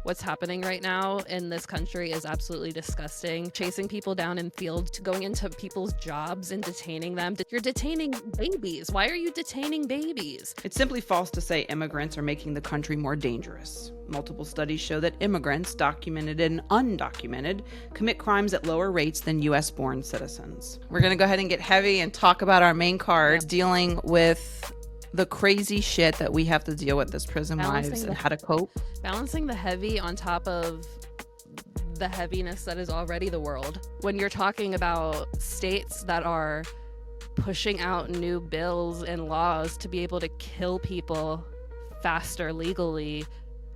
what's happening right now in this country is absolutely disgusting. Chasing people down in field, going into people's jobs and detaining them. You're detaining babies. Why are you detaining babies? It's simply false to say immigrants are making the country more dangerous. Multiple studies show that immigrants, documented and undocumented, commit crimes at lower rates than US-born citizens. We're going to go ahead and get heavy and talk about our main card, dealing with the crazy shit that we have to deal with as prison wives and how to cope. Balancing the heavy on top of the heaviness that is already the world. When you're talking about states that are pushing out new bills and laws to be able to kill people faster legally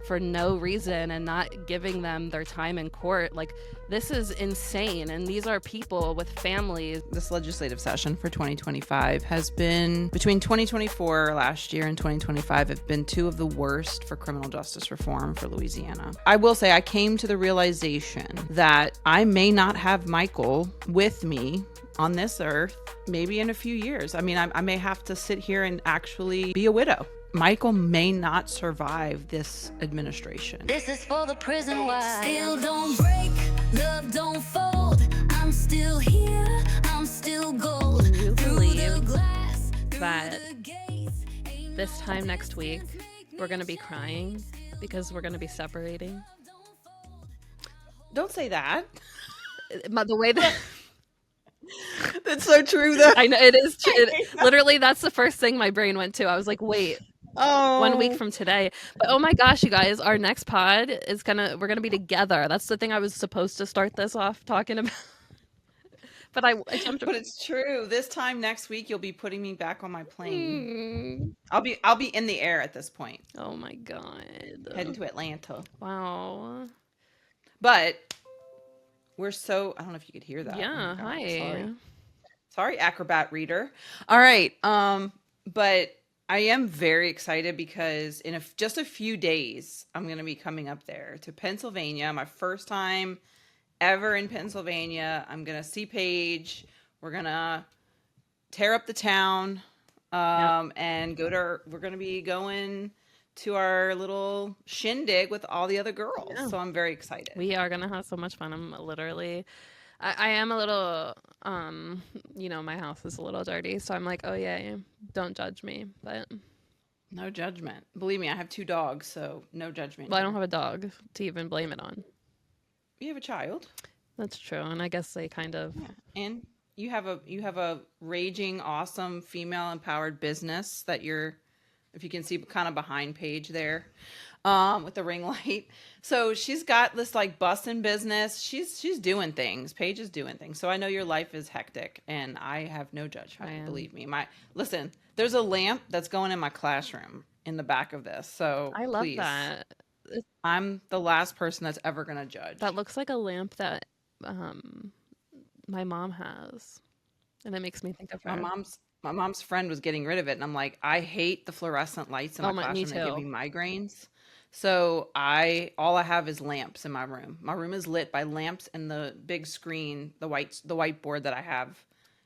for no reason and not giving them their time in court, like, this is insane. And these are people with families. This legislative session for 2025 has been, between 2024 last year and 2025, have been two of the worst for criminal justice reform for Louisiana. I will say I came to the realization that I may not have Michael with me on this earth maybe in a few years. I mean, I may have to sit here and actually be a widow. Michael may not survive this administration. This is for the prison wives. Still don't break, love don't fold. I'm still here, I'm still gold. You believe that this time next week we're going to be crying because we're going to be separating? Don't say that. The way that... That's so true, though. I know, it is true. Literally, that's the first thing my brain went to. I was like, wait. 1 week from today. But oh my gosh, you guys, our next pod is we're gonna be together. That's the thing I was supposed to start this off talking about. But I jumped. But it's true. This time next week, you'll be putting me back on my plane. I'll be in the air at this point. Oh my god. Heading to Atlanta. Wow. But we're so, I don't know if you could hear that. Yeah. Oh God, Hi. Sorry, Acrobat Reader. All right. But I am very excited because in just a few days, I'm going to be coming up there to Pennsylvania. My first time ever in Pennsylvania. I'm going to see Paige. We're going to tear up the town and we're going to be going to our little shindig with all the other girls. Yeah. So I'm very excited. We are going to have so much fun. I'm literally... I am a little, my house is a little dirty, so I'm like, oh yeah, don't judge me, but. No judgment. Believe me, I have 2 dogs, so no judgment. Well, I don't have a dog to even blame it on. You have a child. That's true, and I guess they kind of. Yeah. And you have a raging, awesome, female-empowered business that if you can see kind of behind Paige there. With the ring light. So she's got this like busting business. She's doing things. Paige is doing things. So I know your life is hectic and I have no judgment. Believe me. Listen, there's a lamp that's going in my classroom in the back of this. So I love that. I'm the last person that's ever going to judge. That looks like a lamp that my mom has. And it makes me think of her. My mom's friend was getting rid of it and I'm like, I hate the fluorescent lights in my classroom. Me too. They give me migraines. So all I have is lamps in my room. My room is lit by lamps and the big screen, the whiteboard that I have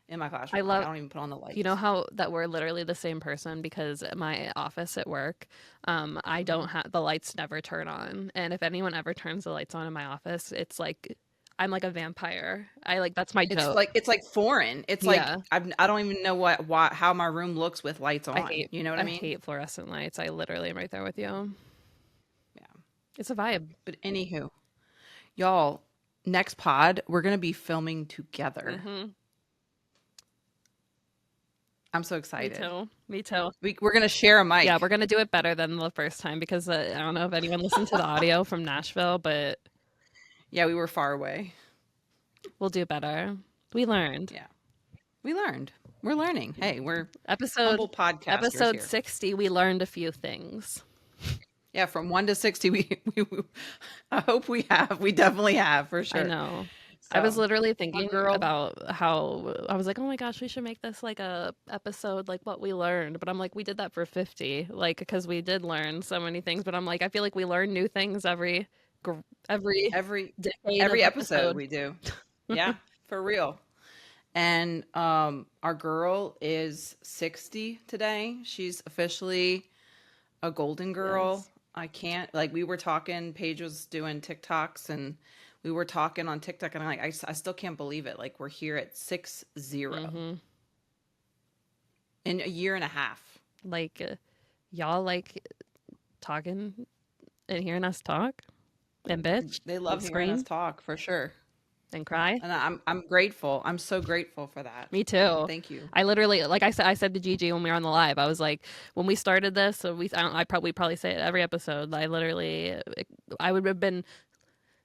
in my classroom. I don't even put on the lights. You know how that we're literally the same person, because at my office at work, I don't have the lights never turn on. And if anyone ever turns the lights on in my office, it's like I'm like a vampire. That's my joke. It's like foreign. It's like I don't even know how my room looks with lights on. You know what I mean? I hate fluorescent lights. I literally am right there with you. It's a vibe. But anywho, y'all, next pod, we're going to be filming together. Mm-hmm. I'm so excited. Me too. We're going to share a mic. Yeah, we're going to do it better than the first time because I don't know if anyone listened to the audio from Nashville, but... Yeah, we were far away. We'll do better. We learned. Yeah. We learned. We're learning. Hey, we're humble podcasters Episode here. 60, we learned a few things. Yeah, from 1 to 60, we I hope we have. We definitely have, for sure. I know. So, I was literally thinking about how I was like, oh my gosh, we should make this like a episode like what we learned. But I'm like, we did that for 50, like because we did learn so many things. But I'm like, I feel like we learn new things every decade, every episode we do. Yeah, for real. And our girl is 60 today. She's officially a golden girl. Yes. I can't. Like we were talking, Paige was doing TikToks, and we were talking on TikTok, and I'm like, I still can't believe it. Like we're here at 6-0 Mm-hmm. in a year and a half. Like, y'all like talking and hearing us talk and bitch They and love hearing us scream talk for sure. and cry. And I'm grateful. I'm so grateful for that. Me too. Thank you. I literally, like I said to Gigi when we were on the live, I was like, when we started this, so I probably say it every episode. I would have been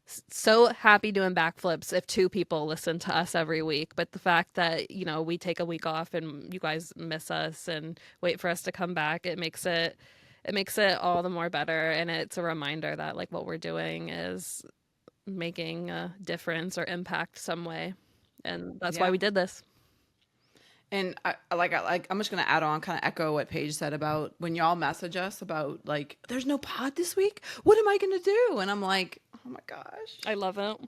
so happy doing backflips if 2 people listened to us every week. But the fact that, we take a week off and you guys miss us and wait for us to come back, it makes it all the more better. And it's a reminder that like what we're doing is making a difference or impact some way. And that's why Yeah. we did this. And I'm just gonna add on, kind of echo what Paige said about when y'all message us about like, there's no pod this week. What am I gonna do? And I'm like, oh my gosh, I love it.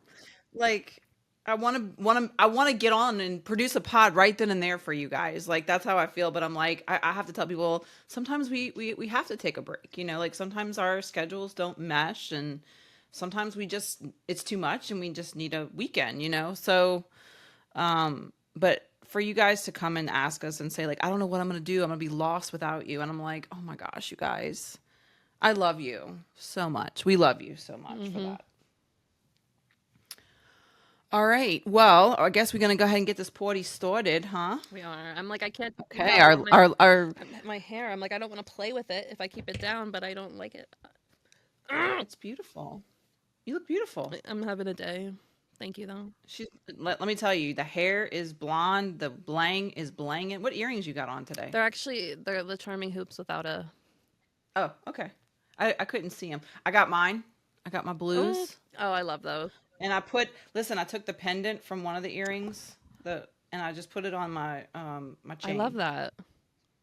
like I want to get on and produce a pod right then and there for you guys. Like that's how I feel. But I'm like, I have to tell people sometimes we have to take a break. Like sometimes our schedules don't mesh, and sometimes it's too much, and we just need a weekend. So. But for you guys to come and ask us and say like, I don't know what I'm gonna do. I'm gonna be lost without you. And I'm like, oh my gosh, you guys, I love you so much. We love you so much for that. All right. Well, I guess we're gonna go ahead and get this party started, huh? We are. I'm like, I can't. Okay. My hair. I'm like, I don't want to play with it if I keep it down, but I don't like it. It's beautiful. You look beautiful. I'm having a day. Thank you, though. Let me tell you, the hair is blonde, the blang is blanging. What earrings you got on today? They're the charming hoops without a. Oh, okay. I couldn't see them. I got mine. I got my blues. Oh, I love those. And I took the pendant from one of the earrings, and I just put it on my chain. I love that.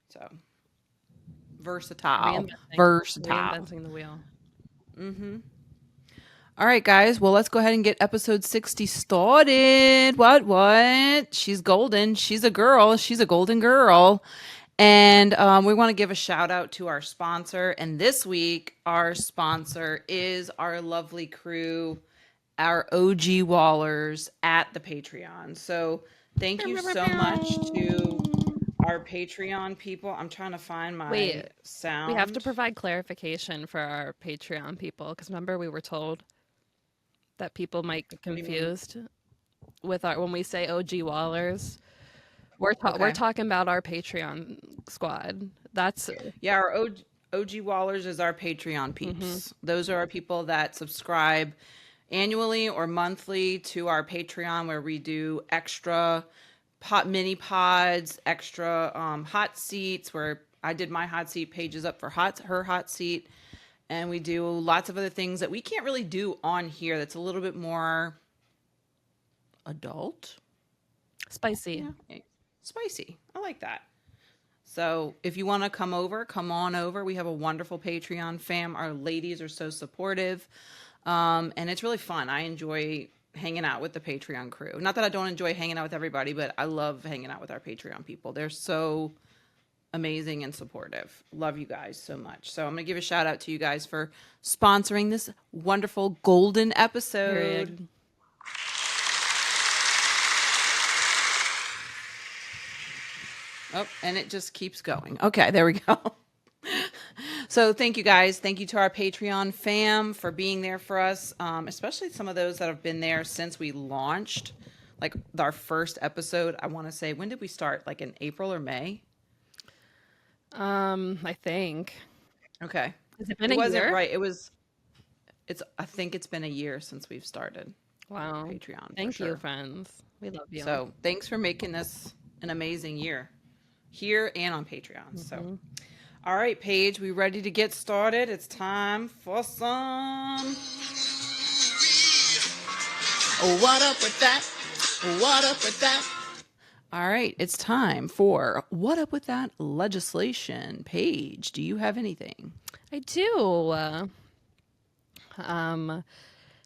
So versatile. Reinventing the wheel. All right, guys. Well, let's go ahead and get episode 60 started. What? She's golden. She's a girl. She's a golden girl. And we want to give a shout out to our sponsor. And this week, our sponsor is our lovely crew, our OG Wallers at the Patreon. So thank you so much to our Patreon people. I'm trying to find my sound. We have to provide clarification for our Patreon people because remember we were told that people might get confused with when we say OG Wallers. We're talking about our Patreon squad. Our OG Wallers is our Patreon peeps. Those are our people that subscribe annually or monthly to our Patreon, where we do extra mini pods, extra hot seats, where I did my hot seat, Pages up for her hot seat. And we do lots of other things that we can't really do on here that's a little bit more adult. Spicy. Yeah. Spicy. I like that. So if you want to come on over. We have a wonderful Patreon fam. Our ladies are so supportive. And it's really fun. I enjoy hanging out with the Patreon crew. Not that I don't enjoy hanging out with everybody, but I love hanging out with our Patreon people. They're so amazing and supportive. Love you guys so much. So I'm going to give a shout out to you guys for sponsoring this wonderful golden episode. Period. Oh, and it just keeps going. Okay, there we go. So thank you guys. Thank you to our Patreon fam for being there for us, especially some of those that have been there since we launched. Like our first episode, I want to say, when did we start? Like in April or May? I think. Okay. Has it been It a wasn't year? right. I think it's been a year since we've started. Wow. Patreon. Thank you, sure. friends. We love you. So thanks for making this an amazing year here and on Patreon. So, all right, Paige, we ready to get started? It's time for some. What up with that? What up with that? All right, it's time for What Up With That legislation. Paige, do you have anything? I do.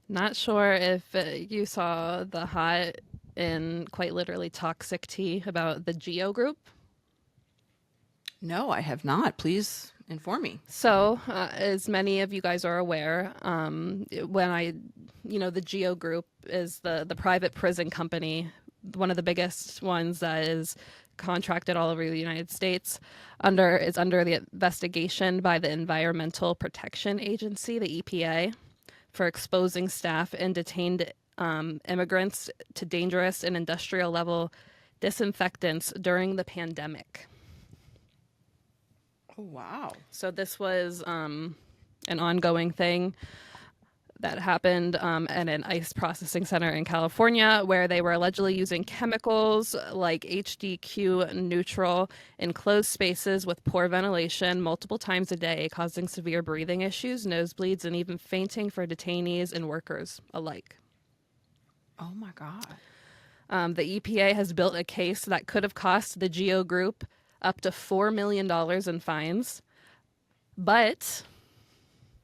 Not sure if you saw the hot and quite literally toxic tea about the Geo Group. No, I have not. Please inform me. So, as many of you guys are aware, the Geo Group is the private prison company, one of the biggest ones that is contracted all over the United States. Is under the investigation by the Environmental Protection Agency, the EPA, for exposing staff and detained immigrants to dangerous and industrial level disinfectants during the pandemic. Oh, wow. So this was an ongoing thing that happened at an ice processing center in California, where they were allegedly using chemicals like HDQ neutral in closed spaces with poor ventilation multiple times a day, causing severe breathing issues, nosebleeds, and even fainting for detainees and workers alike. Oh, my God. The EPA has built a case that could have cost the Geo Group up to $4 million in fines. But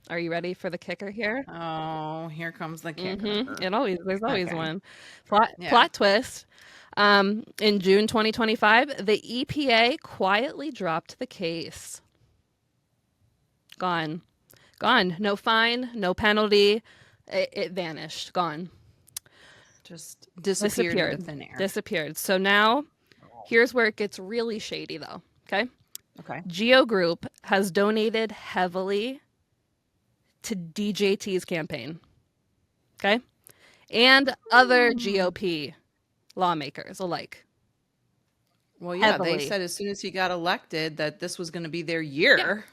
are you ready for the kicker here? Oh, here comes the kicker. There's always Okay. one. Yeah. Plot twist. In June 2025, the EPA quietly dropped the case. Gone. No fine, no penalty. It vanished. Gone. Just disappeared into thin air. Disappeared. So now, here's where it gets really shady, though. Okay. Okay. Geo Group has donated heavily to DJT's campaign. Okay. And other GOP lawmakers alike. Well, yeah, Heavily. they said as soon as he got elected that this was going to be their year,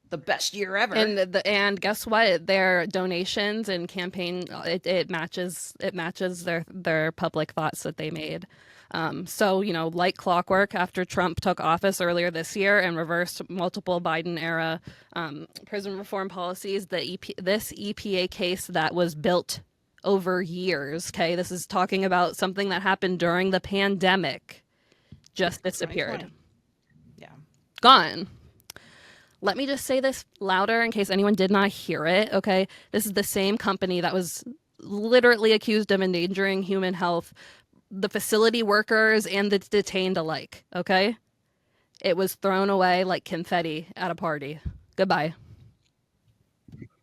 the best year ever. And guess what? Their donations and campaign it matches their public thoughts that they made. So, like clockwork, after Trump took office earlier this year and reversed multiple Biden-era prison reform policies, this EPA case that was built over years, okay, this is talking about something that happened during the pandemic, just disappeared. 2020. Yeah. Gone. Let me just say this louder in case anyone did not hear it, okay? This is the same company that was literally accused of endangering human health, the facility workers and the detained alike, okay? It was thrown away like confetti at a party. Goodbye.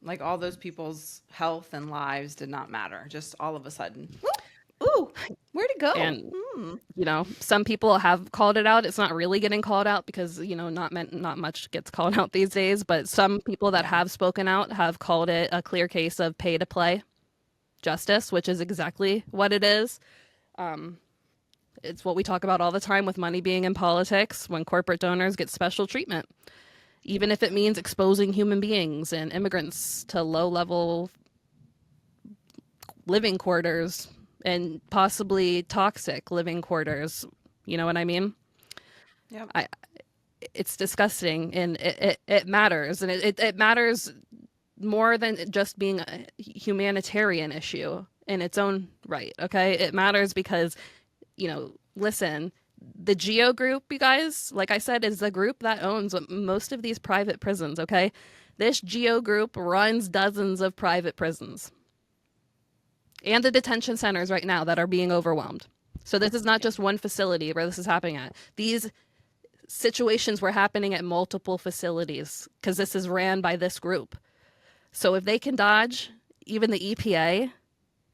Like all those people's health and lives did not matter. Just all of a sudden. Ooh, where'd it go? And some people have called it out. It's not really getting called out because not much gets called out these days. But some people that have spoken out have called it a clear case of pay to play justice, which is exactly what it is. It's what we talk about all the time with money being in politics, when corporate donors get special treatment, even if it means exposing human beings and immigrants to low-level living quarters and possibly toxic living quarters. You know what I mean? Yeah. It's disgusting, and it matters, and it matters more than just being a humanitarian issue in its own right, okay? It matters because, listen, the Geo Group, you guys, like I said, is the group that owns most of these private prisons, okay? This Geo Group runs dozens of private prisons and the detention centers right now that are being overwhelmed. So this is not just one facility where this is happening at. These situations were happening at multiple facilities because this is ran by this group. So if they can dodge even the EPA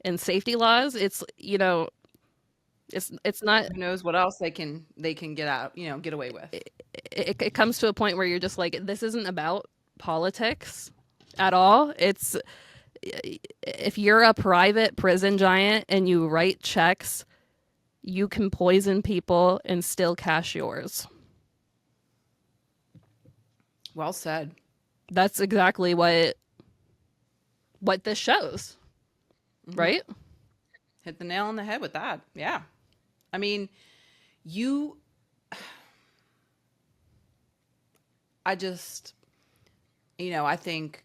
and safety laws, it's not. Who knows what else they can get out, get away with. It comes to a point where you're just like, this isn't about politics at all. It's, if you're a private prison giant and you write checks, you can poison people and still cash yours. Well said. That's exactly what this shows, right? Hit the nail on the head with that. Yeah. I mean, I think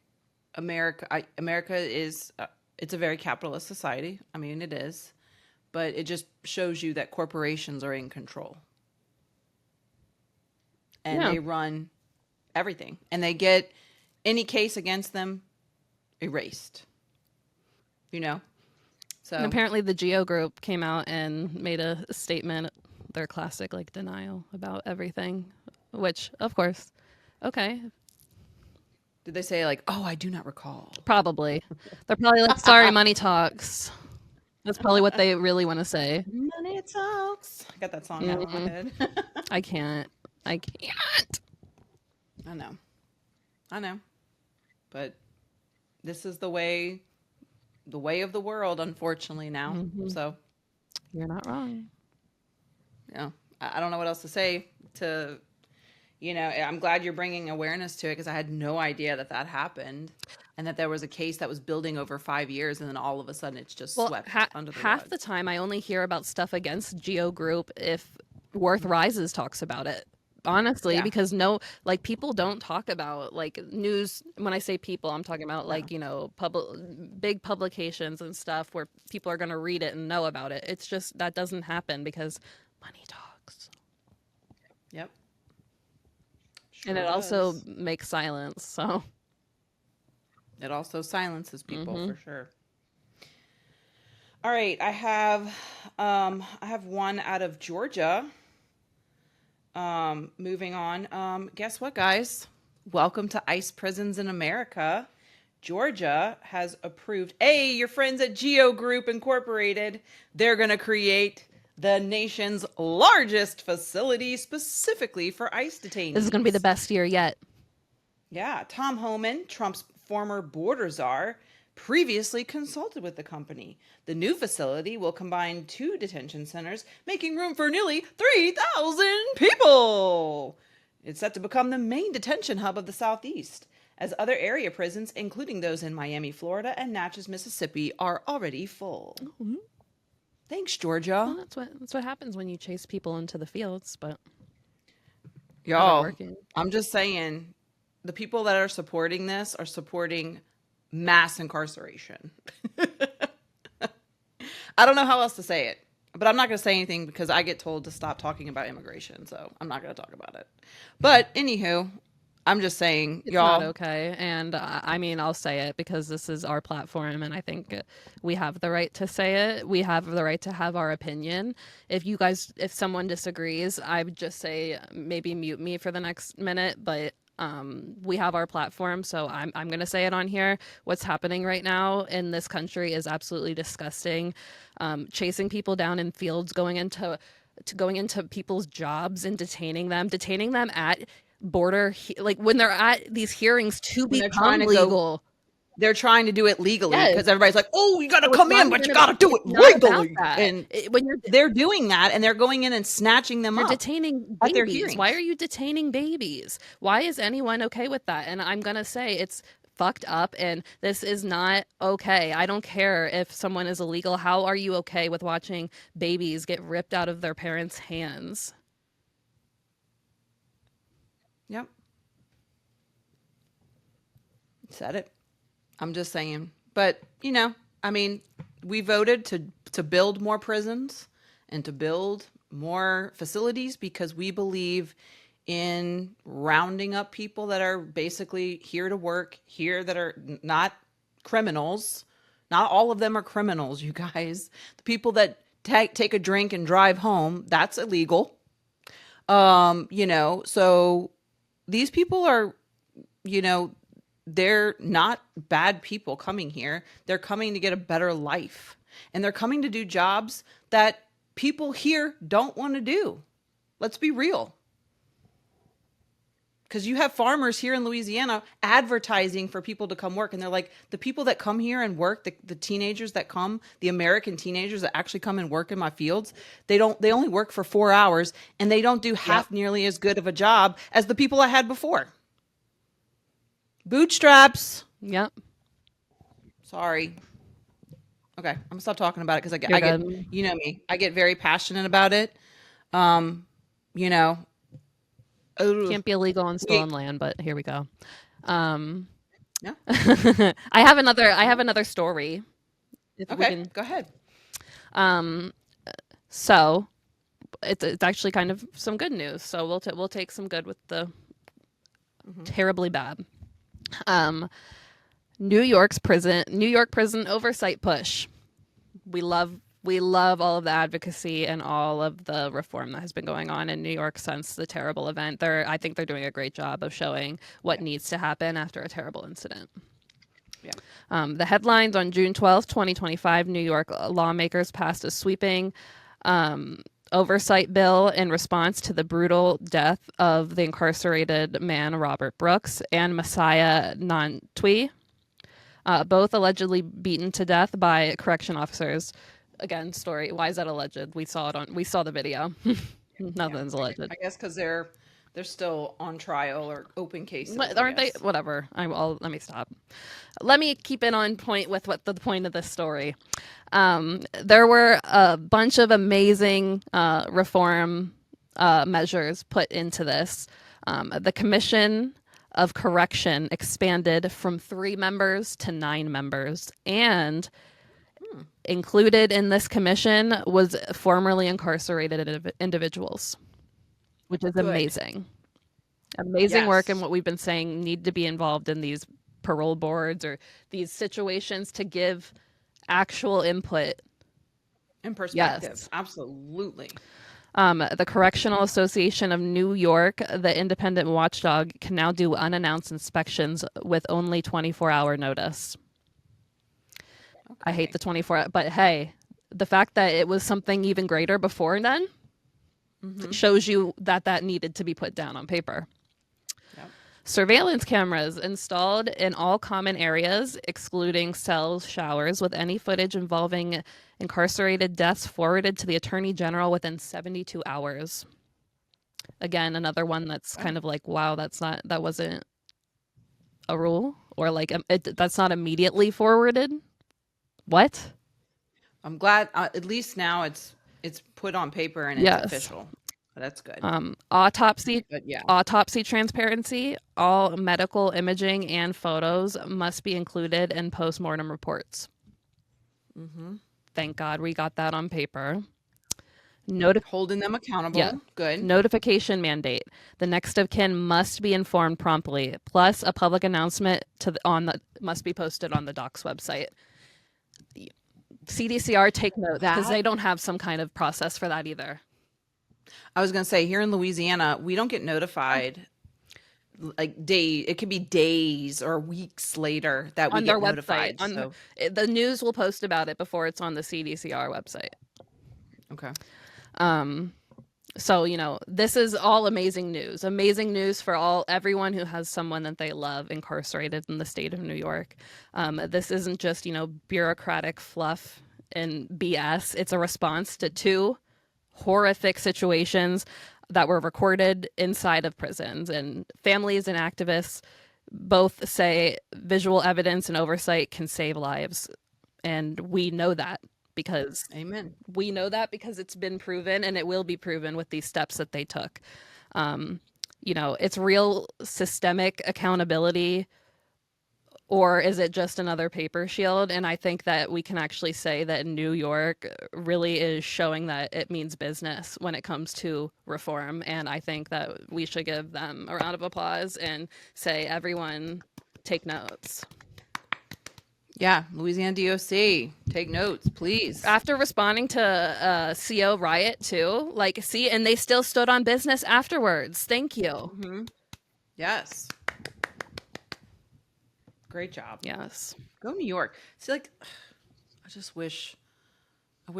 America is, it's a very capitalist society. I mean, it is, but it just shows you that corporations are in control. And they run everything. And they get any case against them erased. So, and apparently the Geo Group came out and made a statement, their classic denial about everything, which, of course, okay, Did they say like, "Oh, I do not recall"? probably. They're probably like, sorry, money talks. That's probably what they really want to say. Money talks. I got that song now in my head. I can't. I can't. I know. I know. But this is the way of the world, unfortunately, now. So, You're not wrong. yeah, I don't know what else to say to, I'm glad you're bringing awareness to it because I had no idea that that happened and that there was a case that was building over 5 years and then all of a sudden it's just Well, swept under the half rug. the time I only hear about stuff against Geo Group if Worth Rises talks about it. Honestly, Yeah. because like people don't talk about like news. When I say people, I'm talking about like, big publications and stuff where people are going to read it and know about it. It's just that doesn't happen because money talks. Yep. And Sure it also does. makes silence. So, It also silences people for sure. All right, I have one out of Georgia. Moving on. Guess what, guys? Welcome to ICE Prisons in America. Georgia has approved. Hey, your friends at Geo Group Incorporated. They're going to create the nation's largest facility specifically for ICE detainees. this is going to be the best year yet. Yeah, Tom Homan, Trump's former border czar, previously consulted with the company. The new facility will combine 2 detention centers, making room for nearly 3,000 people. It's set to become the main detention hub of the Southeast, as other area prisons, including those in Miami, Florida, and Natchez, Mississippi, are already full. Thanks, Georgia. Well, that's what happens when you chase people into the fields, but Y'all, working. I'm just saying, the people that are supporting this are supporting mass incarceration. I don't know how else to say it, but I'm not going to say anything because I get told to stop talking about immigration, so I'm not going to talk about it. But anywho, I'm just saying, It's y'all. not okay. And I mean, I'll say it because this is our platform and I think we have the right to say it. We have the right to have our opinion. If someone disagrees, I would just say maybe mute me for the next minute, but we have our platform, so I'm going to say it on here. What's happening right now in this country is absolutely disgusting. Chasing people down in fields, going into people's jobs and detaining them at border, like when they're at these hearings to When they're become trying to legal. They're trying to do it legally Yes. because everybody's like, "Oh, you got to So it's come not in, but even you got to do it it's not about legally." that. And When they're doing that, and they're going in and snatching them you're up detaining at their babies. Why hearings. are you detaining babies? Why is anyone okay with that? And I'm going to say it's fucked up and this is not okay. I don't care if someone is illegal. How are you okay with watching babies get ripped out of their parents' hands? Yep. Said it. I'm just saying. But, I mean, we voted to build more prisons and to build more facilities because we believe in rounding up people that are basically here to work, here that are not criminals. Not all of them are criminals, you guys. The people that take a drink and drive home, that's illegal. So these people are, they're not bad people coming here. They're coming to get a better life. And they're coming to do jobs that people here don't want to do. Let's be real. Because you have farmers here in Louisiana advertising for people to come work. And they're like, the people that come here and work, the teenagers that come, the American teenagers that actually come and work in my fields, they only work for 4 hours and they don't do half nearly as good of a job as the people I had before. Bootstraps. Yep. Sorry. Okay, I'm gonna stop talking about it because I You're get, good. you know me, I get very passionate about it. Um, you know, ugh. Can't be illegal and still on land, but here we go. Yeah. I have another story. If we Okay, can, go ahead. so it's actually kind of some good news. So we'll take some good with the terribly bad. New York prison oversight push. We love We love all of the advocacy and all of the reform that has been going on in New York since the terrible event. I think they're doing a great job of showing what needs to happen after a terrible incident. Yeah. The headlines on June 12th, 2025, New York lawmakers passed a sweeping oversight bill in response to the brutal death of the incarcerated man Robert Brooks and Messiah Nantwi, both allegedly beaten to death by correction officers. Again, story. Why is that alleged? We saw the video. Nothing's alleged. I guess because they're still on trial or open cases. Aren't they? Whatever. Let me stop. Let me keep it on point with what the point of this story. There were a bunch of amazing reform measures put into this. The Commission of Correction expanded from 3 members to 9 members, and included in this commission was formerly incarcerated individuals, which is amazing. Amazing work, and what we've been saying need to be involved in these parole boards or these situations to give actual input In perspective. Yes. Absolutely. The Correctional Association of New York, the independent watchdog, can now do unannounced inspections with only 24-hour notice. I hate the 24, but hey, the fact that it was something even greater before then shows you that that needed to be put down on paper. Yep. Surveillance cameras installed in all common areas, excluding cells, showers, with any footage involving incarcerated deaths forwarded to the Attorney General within 72 hours. Again, another one that's kind of like, wow, that wasn't a rule, or like that's not immediately forwarded. What? I'm glad at least now it's put on paper and it's official. That's good. Autopsy But yeah. Autopsy transparency. All medical imaging and photos must be included in postmortem reports. Thank God we got that on paper. Holding them accountable. Yeah. Good. Notification mandate. The next of kin must be informed promptly. Plus, a public announcement must be posted on the docs website. CDCR, take note, because they don't have some kind of process for that either. I was going to say, here in Louisiana, we don't get notified like it could be days or weeks later that we On get their notified. website. The news will post about it before it's on the CDCR website. Okay. So, this is all amazing news. Amazing news for everyone who has someone that they love incarcerated in the state of New York. This isn't just, bureaucratic fluff and BS. It's a response to 2 horrific situations that were recorded inside of prisons. And families and activists both say visual evidence and oversight can save lives. And we know that. Amen. We know that because it's been proven, and it will be proven with these steps that they took. It's real systemic accountability, or is it just another paper shield? And I think that we can actually say that New York really is showing that it means business when it comes to reform. And I think that we should give them a round of applause and say, everyone, take notes. Yeah, Louisiana DOC, take notes, please. After responding to CO riot too, and they still stood on business afterwards. Thank you. Yes. Great job. Yes. Go New York. See, I just wish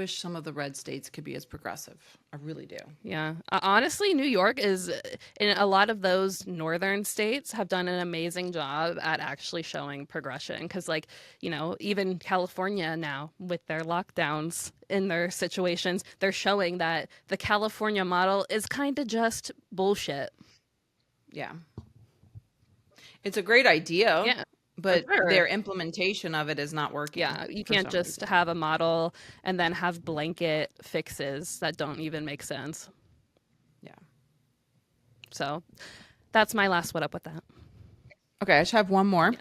some of the red states could be as progressive. I really do. Yeah. Honestly, New York is, in a lot of those northern states, have done an amazing job at actually showing progression. Because, even California now, with their lockdowns in their situations, they're showing that the California model is kind of just bullshit. Yeah. It's a great idea. Yeah. But their implementation of it is not working. Yeah, you can't just have a model and then have blanket fixes that don't even make sense. Yeah. So that's my last what up with that. Okay, I just have one more.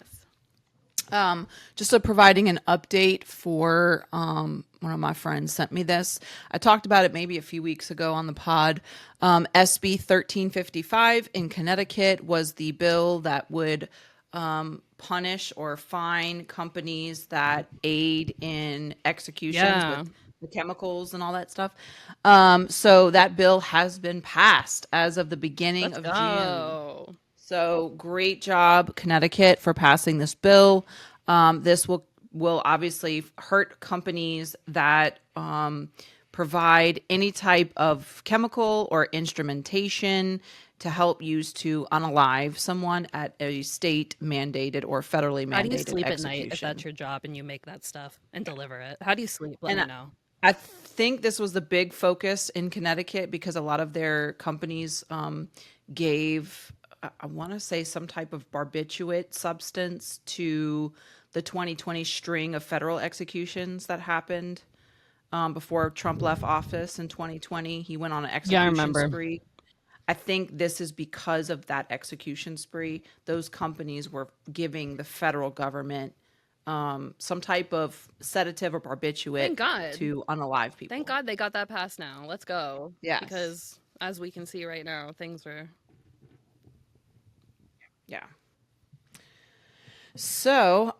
Yes. Just providing an update for one of my friends sent me this. I talked about it maybe a few weeks ago on the pod. SB 1355 in Connecticut was the bill that would punish or fine companies that aid in executions with the chemicals and all that stuff. So that bill has been passed as of the beginning Let's of June. go. So great job, Connecticut, for passing this bill. This will obviously hurt companies that provide any type of chemical or instrumentation to help use to unalive someone at a state mandated or federally How do you mandated sleep at night if execution. that's your job and you make that stuff and deliver it? How do you sleep? Let And me know. I think this was the big focus in Connecticut because a lot of their companies gave, I want to say, some type of barbiturate substance to the 2020 string of federal executions that happened before Trump left office in 2020. He went on an Yeah, I execution remember. spree. I think this is because of that execution spree. Those companies were giving the federal government some type of sedative or barbiturate Thank God. to unalive Thank people. God they got that passed now. Let's go. Yes. Because as we can see right now, things are. Yeah. So,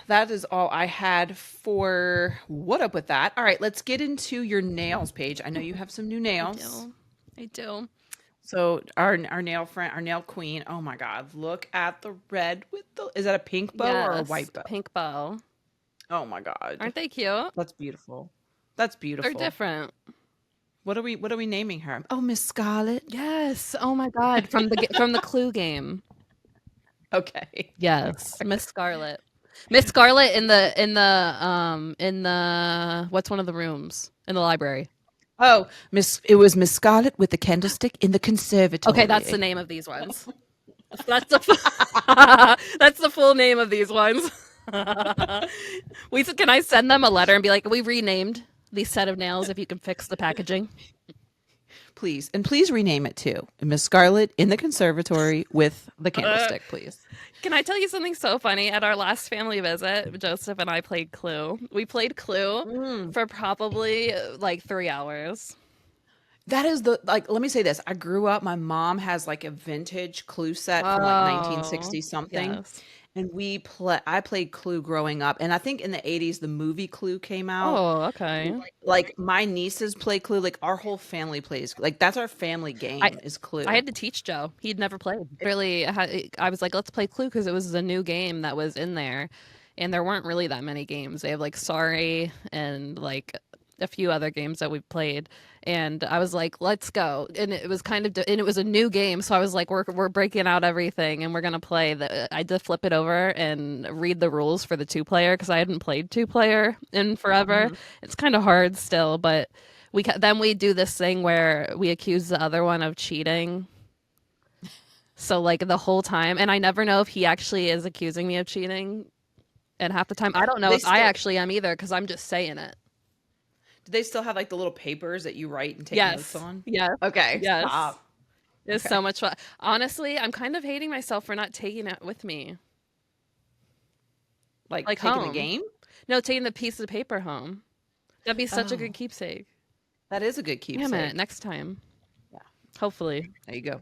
that is all I had for what up with that. All right, let's get into your nails page. I know you have some new nails. I do. So our nail friend, our nail queen. Oh my God, look at the red with the. Is that a pink bow or a Yes. white bow? Pink bow. Oh my God, Aren't they cute? that's beautiful. That's They're beautiful. different. What are we naming her? Oh, Miss Scarlet. Yes. Oh my God. From the Clue game. Okay. Yes. Miss Scarlet. Miss Scarlet in the what's one of the rooms in the library. Oh, Miss. It was Miss Scarlet with the candlestick in the conservatory. Okay, that's the name of these ones. That's the that's the full name of these ones. Can I send them a letter and be like, we renamed these set of nails if you can fix the packaging? Please, and please rename it too. Miss Scarlet in the conservatory with the candlestick, please. Can I tell you something so funny? At our last family visit, Joseph and I played Clue. We played Clue for probably like 3 hours. That is the like. Let me say this. I grew up. My mom has like a vintage Clue set from like Oh, 1960 something, yes. and we play. I played Clue growing up, and I think in the 80s the movie Clue came out. Oh, okay. Like my nieces play Clue. Like our whole family plays. Like that's our family I game is I Clue. had to teach Joe. He'd never played. Really, I was like, let's play Clue because it was a new game that was in there, and there weren't really that many games. They have like Sorry and like a few other games that we've played. And I was like, let's go. And it was and it was a new game, so I was like, we're breaking out everything and we're gonna play. I had to flip it over and read the rules for the two-player because I hadn't played two-player in forever. Mhm. It's kind of hard still, but then we do this thing where we accuse the other one of cheating. So like the whole time, and I never know if he actually is accusing me of cheating. And half the time, I don't know They if I still actually am either because I'm just saying it. do they still have like the little papers that you write and take notes Yes, on? yes, Okay, yes. stop. It's Okay, so much fun. Honestly, I'm kind of hating myself for not taking it with me, like like taking the home. game. No, taking the piece of paper home. That'd be such a good Oh, keepsake. that is a good Damn it! keepsake. Next time, Yeah, hopefully. there you go.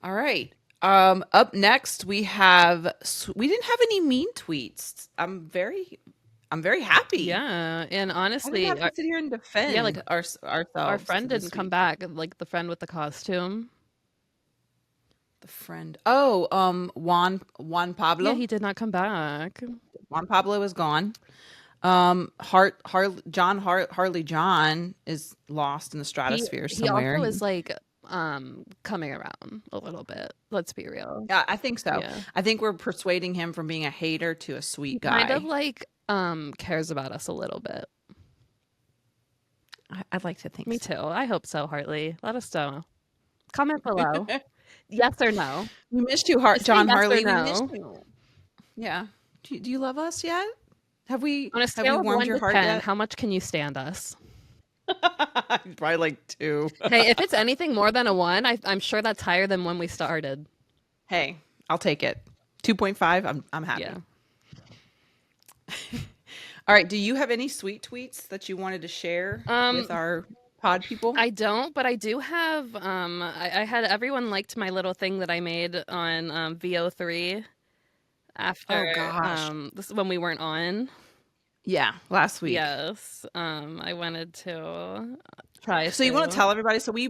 All right. Up next we didn't have any mean tweets. I'm very happy. Yeah, and I didn't honestly, have to sit here and yeah, like defend our ourselves friend didn't this come week. back, like the friend with the costume. The friend. Oh, Juan Yeah, Pablo. he did not come back. Juan Pablo is gone. Harley John is lost in the He stratosphere he somewhere. also is like coming around a little bit. Let's be real. Yeah, I think so. Yeah. I think we're persuading him from being a hater to a He sweet kind of guy. like cares about us a little bit. I'd like to think Me so. too. I hope so, Hartley. Let us know. Comment below. Yes or no? We missed you, Just say John yes or Harley. We missed no. you. Yeah. Do you love us yet? Have we On a have we scale of warmed one your to heart 10, yet? how much can you stand us? Probably like two. Hey, if it's anything more than a one, I'm sure that's higher than when we started. Hey, I'll take it. 2.5. I'm happy. Yeah. All right. Do you have any sweet tweets that you wanted to share Um, with our pod people? I don't, but I do have. I had everyone liked my little thing that I made on VO3 Oh after gosh. this when we weren't on. Yeah, last week. Yes. I wanted to try So you want to to. tell everybody? So we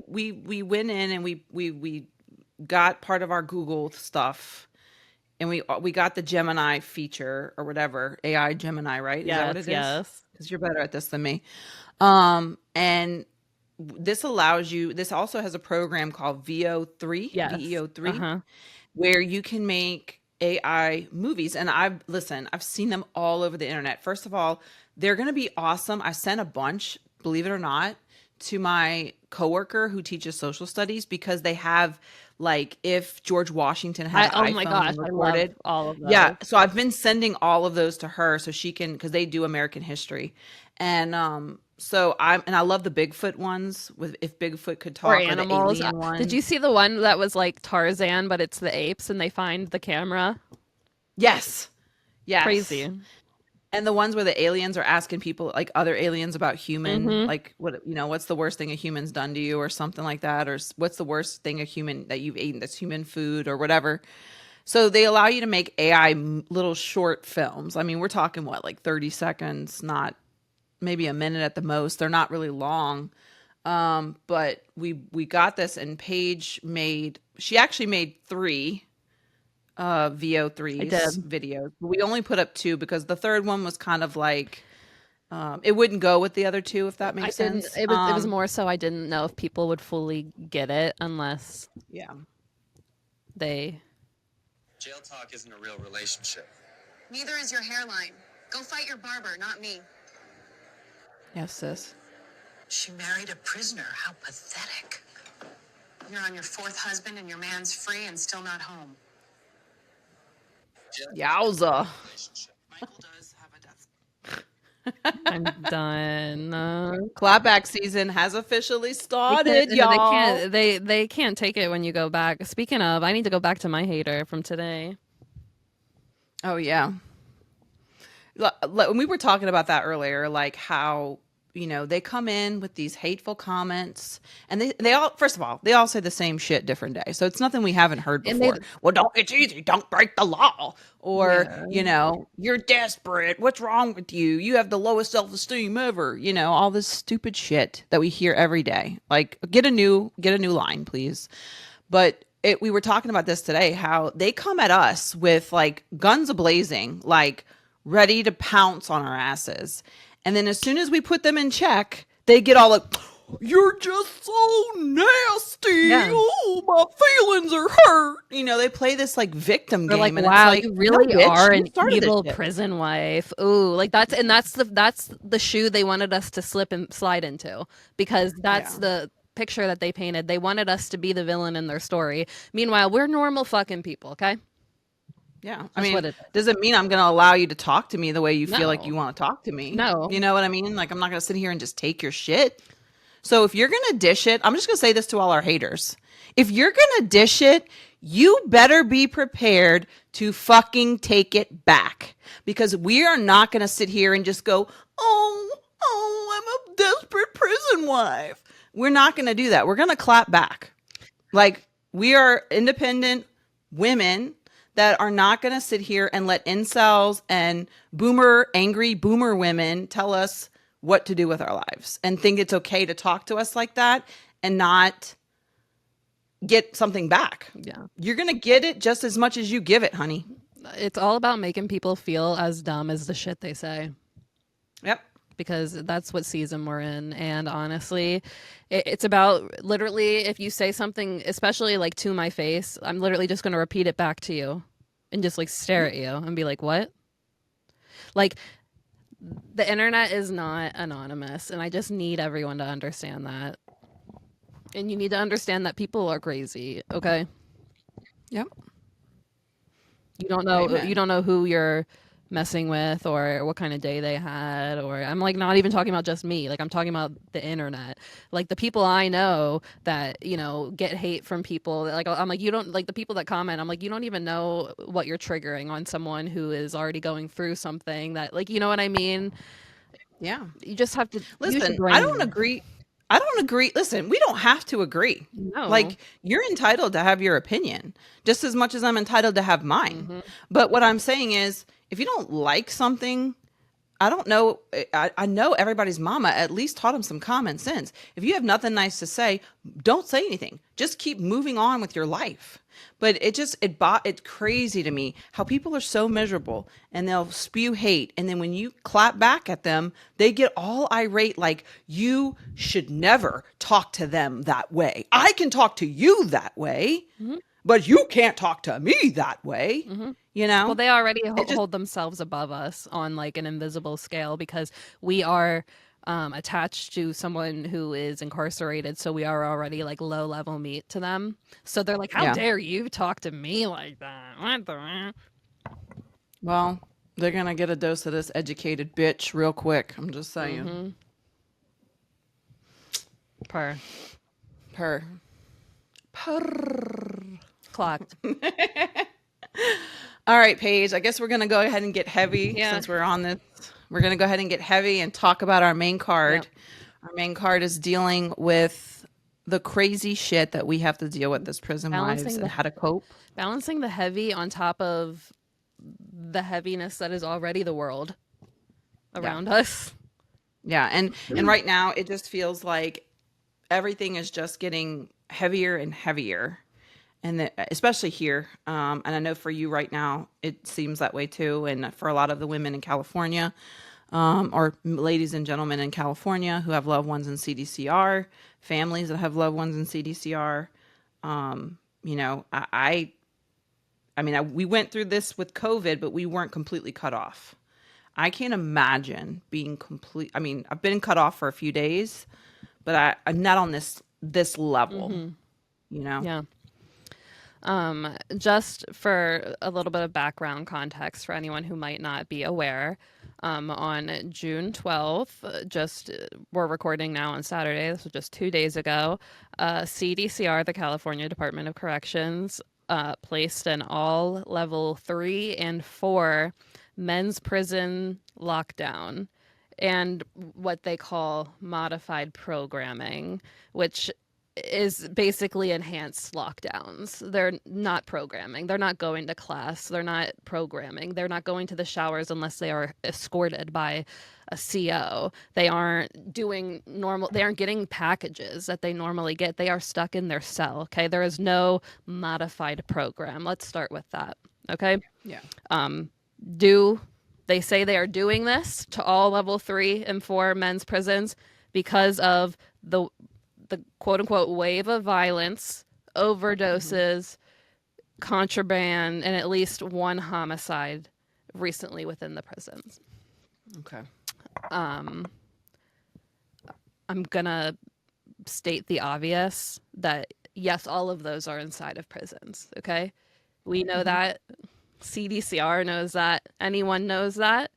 went in and we got part of our Google stuff, and we got the Gemini feature or whatever, AI Gemini, right? Is that what Yes, it is? yes. Because you're better at this than me. And this allows you. This also has a program called VO3, Yes. VEO3, Uh-huh. where you can make AI movies. And I've seen them all over the internet. First of all, they're going to be awesome. I sent a bunch, believe it or not, to my coworker who teaches social studies because they have like if George Washington had an Oh my iPhone gosh, and I love recorded. all of Yeah, those. so I've been sending all of those to her so she can because they do American history. And so I love the Bigfoot ones with if Bigfoot could Or talk or the animals. alien Did one. you see the one that was like Tarzan, but it's the apes and they find the camera? Yes. Yes. Crazy. And the ones where the aliens are asking people, like other aliens, about human, Mm-hmm. like what's the worst thing a human's done to you, or something like that, or what's the worst thing a human that you've eaten that's human food, or whatever. So they allow you to make AI little short films. I mean, we're talking what, like 30 seconds, not maybe a minute at the most. They're not really long. But we got this, and Paige made. She actually made three I VO3's did. videos. We only put up two because the third one was kind of like it wouldn't go with the other two, if that I makes didn't sense. it was more so I didn't know if people would fully get it unless Yeah. they Jail talk isn't a real relationship. Neither is your hairline. Go fight your barber, not me. Yes, sis. She married a prisoner. How pathetic. You're on your fourth husband and your man's free and still not home. Yowza. Michael does have a death. I'm done. Clapback season has officially They started, can't, they y'all. can't they can't take it when you go back. Speaking of, I need to go back to my hater from today. Oh yeah. When we were talking about that earlier, like how they come in with these hateful comments, and they all first of all they all say the same shit different day, so it's nothing we haven't heard And they before. Well, don't it's easy, don't break the law, or Yeah. you're desperate. What's wrong with you? You have the lowest self-esteem ever. All this stupid shit that we hear every day. Like get a new line, please. But we were talking about this today, how they come at us with like guns a-blazing, like ready to pounce on our asses. And then as soon as we put them in check, they get all like, you're just so nasty. Yeah. Oh, my feelings are hurt. They play this like victim They're game. like, And wow, it's like, you no, really bitch, are you an started this evil shit. prison wife. Ooh, like that's the shoe they wanted us to slip and slide into because that's Yeah. the picture that they painted. They wanted us to be the villain in their story. Meanwhile, we're normal fucking people, okay? Yeah. I That's mean, what it is. doesn't mean I'm going to allow you to talk to me the way you feel like No. you want to talk to me. No. You know what I mean? Like, I'm not going to sit here and just take your shit. So if you're going to dish it, I'm just going to say this to all our haters. If you're going to dish it, you better be prepared to fucking take it back, because we are not going to sit here and just go, I'm a desperate prison wife. We're not going to do that. We're going to clap back. Like, we are independent women that are not going to sit here and let incels and angry boomer women tell us what to do with our lives and think it's okay to talk to us like that and not get something back. Yeah. You're going to get it just as much as you give it, honey. It's all about making people feel as dumb as the shit they say. Yep. Because that's what season we're in. And honestly, it's about literally if you say something, especially like to my face, I'm literally just going to repeat it back to you and just like stare at you and be like, what? Like, the internet is not anonymous. And I just need everyone to understand that. And you need to understand that people are crazy, okay? Yep. You don't know Amen. you don't know who you're messing with or what kind of day they had, or I'm like not even talking about just me, like I'm talking about the internet, like the people I know that get hate from people that, like I'm like, you don't like the people that comment, I'm like, you don't even know what you're triggering on someone who is already going through something that, like, you know what I mean. Yeah. You just have to use your Listen, brain. I don't agree. Listen, we don't have to agree. No. Like, you're entitled to have your opinion just as much as I'm entitled to have mine. Mhm. But what I'm saying is, if you don't like something, I don't know. I know everybody's mama at least taught them some common sense. If you have nothing nice to say, don't say anything. Just keep moving on with your life. But it's crazy to me how people are so miserable and they'll spew hate, and then when you clap back at them, they get all irate like you should never talk to them that way. I can talk to you that way, but you can't talk to me that way. You Well, know? they already It just hold themselves above us on like an invisible scale because we are attached to someone who is incarcerated, so we are already like low level meat to them. So they're like, "How yeah. dare you talk to me like that?" What the? Well, they're gonna get a dose of this educated bitch real quick. I'm just saying. Per Per. Per. clocked. All right, Paige. I guess we're gonna go ahead and get heavy Yeah. since we're on this. We're gonna go ahead and get heavy and talk about our main card. Yep. Our main card is dealing with the crazy shit that we have to deal with as prison wives Balancing and the how to cope. balancing the heavy on top of the heaviness that is already the world around us. Yeah, and right now it just feels like everything is just getting heavier and heavier, and especially here. And I know for you right now, it seems that way too, and for a lot of the women in California, or ladies and gentlemen in California who have loved ones in CDCR, families that have loved ones in CDCR. You know, we went through this with COVID, but we weren't completely cut off. I can't imagine being complete. I mean, I've been cut off for a few days, but I'm not on this level. You know? Yeah. Just for a little bit of background context for anyone who might not be aware, on June 12th, we're recording now on Saturday, this was just 2 days ago, CDCR, the California Department of Corrections, placed an all level 3 and 4 men's prison lockdown and what they call modified programming, which is basically enhanced lockdowns. They're not programming. They're not going to class. They're not programming. They're not going to the showers unless they are escorted by a CO. They aren't doing normal, they aren't getting packages that they normally get. They are stuck in their cell. Okay. There is no modified program. Let's start with that. Okay. Yeah. They say they are doing this to all level 3 and 4 men's prisons because of the quote unquote wave of violence, overdoses, contraband, and at least one homicide recently within the prisons. Okay. I'm gonna state the obvious that yes, all of those are inside of prisons. Okay. We know that. CDCR knows that. Anyone knows that.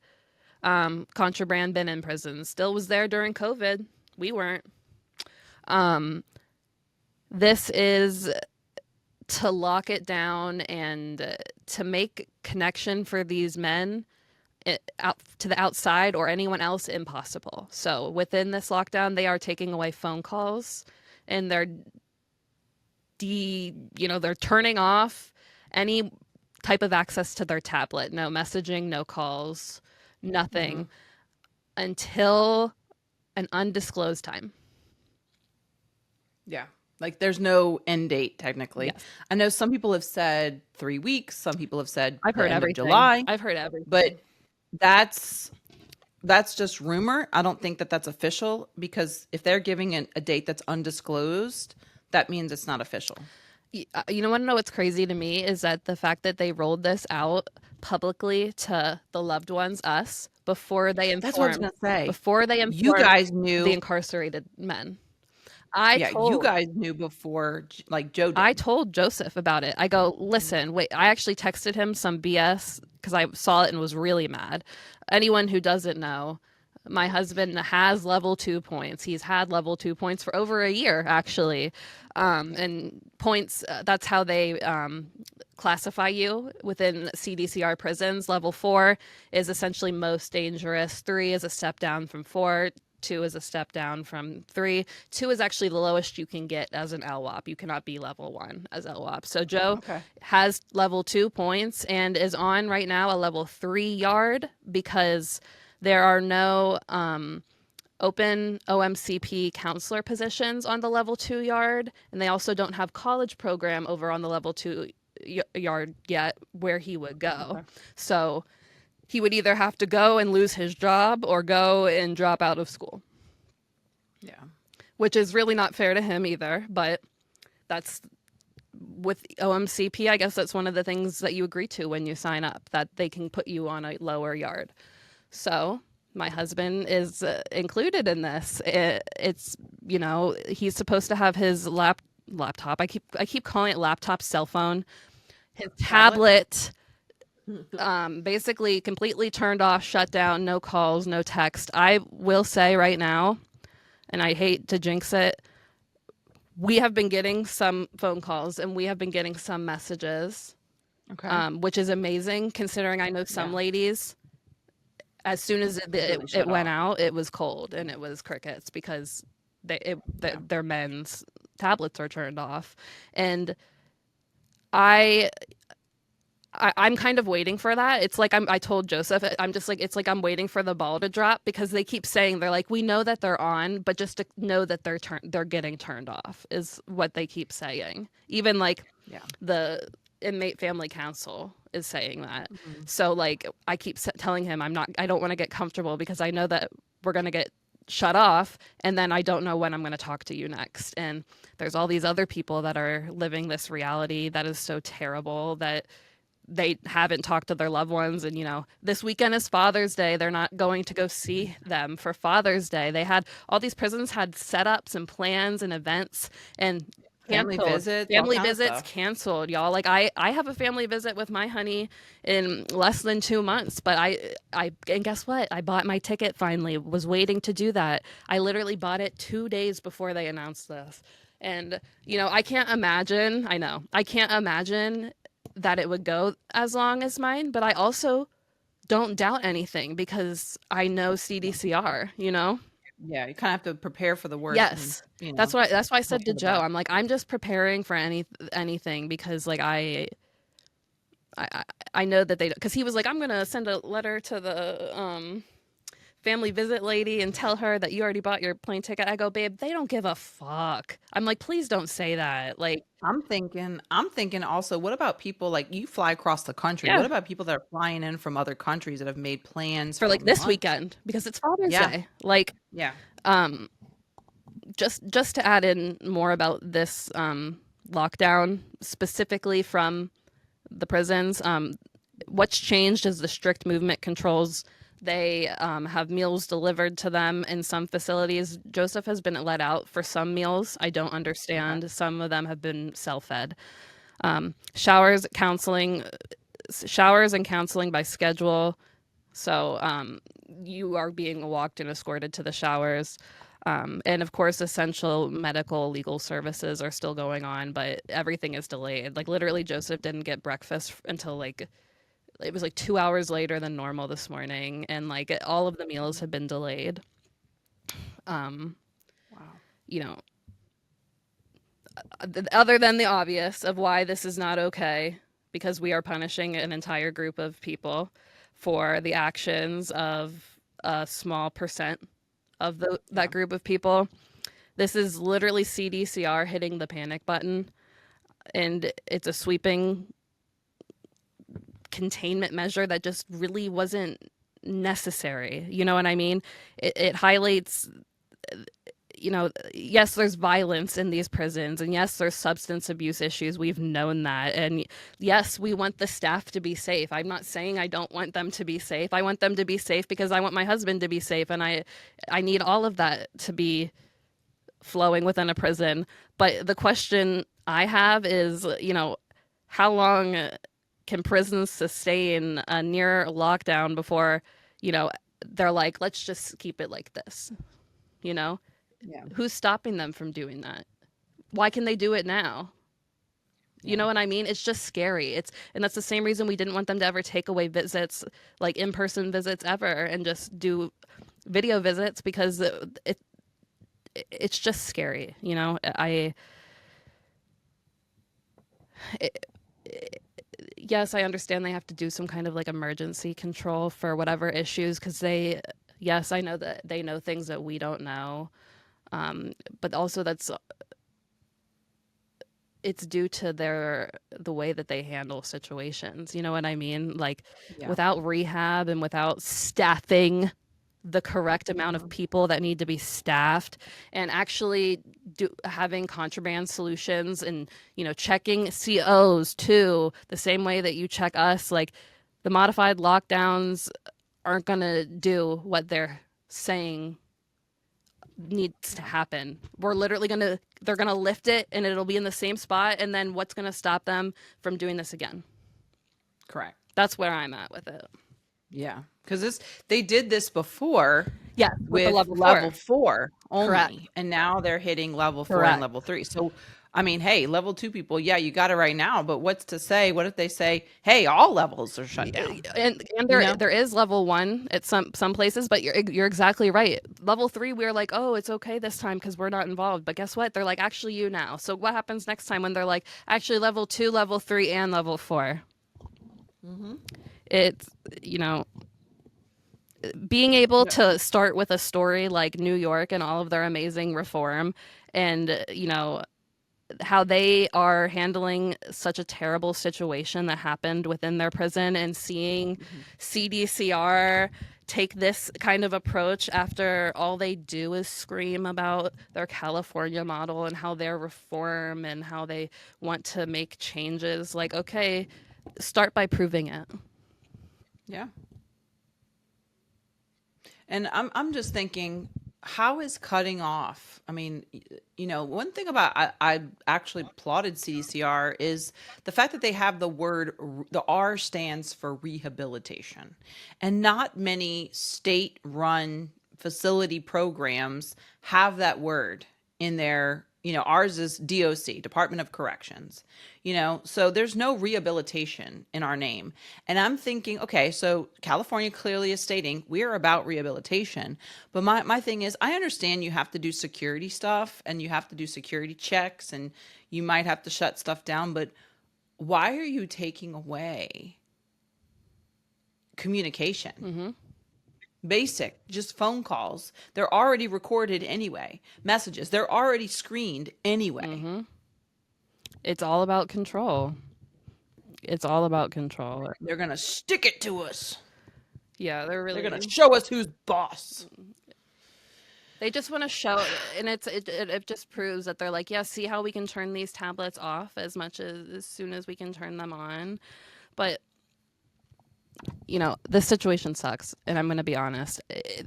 Contraband been in prison. Still was there during COVID. We weren't. This is to lock it down and to make connection for these men out to the outside or anyone else impossible. So within this lockdown, they are taking away phone calls and they're turning off any type of access to their tablet. No messaging, no calls, nothing until an undisclosed time. Yeah. Like there's no end date technically. Yes. I know some people have said 3 weeks. Some people have said I've the heard end of everything. July. I've heard everything. But that's just rumor. I don't think that that's official, because if they're giving a date that's undisclosed, that means it's not official. You want to know what's crazy to me is that the fact that they rolled this out publicly to the loved ones, us, before they informed, That's what I was gonna say. before they You informed guys knew. the incarcerated men. You guys knew before, like Joe did. I told Joseph about it. I go, listen, wait, I actually texted him some BS because I saw it and was really mad. Anyone who doesn't know, my husband has level 2 points. He's had level 2 points for over a year, actually. And points, that's how they classify you within CDCR prisons. Level 4 is essentially most dangerous. 3 is a step down from 4. 2 is a step down from 3. 2 is actually the lowest you can get as an LWAP. You cannot be level 1 as LWAP. So Joe has level 2 points and is on right now a level 3 yard because There are no open OMCP counselor positions on the level 2 yard, and they also don't have college program over on the level 2 yard yet where he would go. Okay. So he would either have to go and lose his job or go and drop out of school, Yeah. which is really not fair to him either. But that's with OMCP, I guess that's one of the things that you agree to when you sign up, that they can put you on a lower yard. So my husband is included in this. It's, you know, he's supposed to have his laptop. I keep calling it laptop, cell phone, his tablet, basically completely turned off, shut down, no calls, no text. I will say right now, and I hate to jinx it, we have been getting some phone calls and we have been getting some messages, Okay. which is amazing considering I know some Yeah. ladies, as soon as Really it shut went off. out, it was cold and it was crickets because Yeah. their men's tablets are turned off. And I I'm kind of waiting for that. It's like I told Joseph, I'm just like, it's like I'm waiting for the ball to drop because they keep saying, they're like, we know that they're on, but just to know that they're getting turned off is what they keep saying. Even like Yeah. the inmate family council is saying that. Mm-hmm. So like I keep telling him I don't want to get comfortable because I know that we're going to get shut off and then I don't know when I'm going to talk to you next. And there's all these other people that are living this reality that is so terrible that they haven't talked to their loved ones. And, you know, this weekend is Father's Day. They're not going to go see them for Father's Day. They had all these prisons had setups and plans and events and Family canceled. visits, all Family kind of visits stuff. canceled, y'all. Like I have a family visit with my honey in less than 2 months, but and guess what? I bought my ticket finally. Was waiting to do that. I literally bought it 2 days before they announced this. And, you know, I can't imagine, I know. I can't imagine that it would go as long as mine, but I also don't doubt anything because I know CDCR, you know? Yeah, you kind of have to prepare for the worst and, Yes. you know, That's why I hope said for to the Joe, best. I'm like, I'm just preparing for anything because like I I know that they, because he was like, I'm gonna send a letter to the family visit lady and tell her that you already bought your plane ticket. I go, babe, they don't give a fuck. I'm like, please don't say that. Like, I'm thinking also, what about people like you fly across the country? yeah, What about people that are flying in from other countries that have made plans for for like this months? weekend because it's Father's Yeah, Day. Like, yeah, um, just to add in more about this lockdown specifically from the prisons. What's changed is the strict movement controls. They have meals delivered to them in some facilities. Joseph has been let out for some meals. I don't okay, understand. Some of them have been self-fed. Showers, showers and counseling by schedule. So you are being walked and escorted to the showers. And of course, essential medical legal services are still going on, but everything is delayed. Like literally, Joseph didn't get breakfast until like it was like 2 hours later than normal this morning, and like all of the meals have been delayed. Um, wow, you know, other than the obvious of why this is not okay, because we are punishing an entire group of people for the actions of a small percent of yeah, that group of people. This is literally CDCR hitting the panic button, and it's a sweeping containment measure that just really wasn't necessary. You know what I mean? It highlights, you know, yes, there's violence in these prisons, and yes, there's substance abuse issues. We've known that. And yes, we want the staff to be safe. I'm not saying I don't want them to be safe. I want them to be safe because I want my husband to be safe, and I need all of that to be flowing within a prison. But the question I have is, you know, how long can prisons sustain a near lockdown before, you know, they're like, let's just keep it like this, you know? yeah, Who's stopping them from doing that? Why can they do it now? You yeah, know what I mean? It's just scary. And that's the same reason we didn't want them to ever take away visits, like in-person visits ever, and just do video visits because it's just scary. You know, it, yes, I understand they have to do some kind of like emergency control for whatever issues because yes, I know that they know things that we don't know. But also it's due to the way that they handle situations. You know what I mean? Like Yeah. without rehab and without staffing the correct amount of people that need to be staffed and actually having contraband solutions and checking COs too the same way that you check us, like the modified lockdowns aren't going to do what they're saying needs to happen. They're going to lift it and it'll be in the same spot, and then what's going to stop them from doing this again? Correct. That's where I'm at with it. Yeah. Because they did this before Yeah, with the with level 4. level 4 Correct. only, and now they're hitting level 4 and Correct. level 3. So, I mean, hey, level 2 people, yeah, you got it right now, but what's to say? What if they say, hey, all levels are shut down? And You know? there is level 1 at some places, but you're exactly right. Level 3, we're like, oh, it's okay this time because we're not involved. But guess what? They're like, actually, you now. So what happens next time when they're like, actually, level 2, level 3, and level 4? It's being able to start with a story like New York and all of their amazing reform, and how they are handling such a terrible situation that happened within their prison, and seeing CDCR take this kind of approach after all they do is scream about their California model and how they're reform and how they want to make changes. Like, okay, start by proving it. Yeah. And I'm just thinking, how is cutting off? I mean, one thing about I actually applauded CDCR is the fact that they have the R stands for rehabilitation, and not many state-run facility programs have that word in their. Ours is DOC, Department of Corrections. So there's no rehabilitation in our name. And I'm thinking, okay, so California clearly is stating we're about rehabilitation. But my thing is, I understand you have to do security stuff and you have to do security checks and you might have to shut stuff down. But why are you taking away communication? Basic, just phone calls. They're already recorded anyway. Messages, they're already screened anyway. It's all about control. It's all about control. They're going to stick it to us. Yeah, they're They're going to show us who's boss. They just want to show, and it just proves that they're like, yeah, see how we can turn these tablets off as soon as we can turn them on. But this situation sucks, and I'm going to be honest.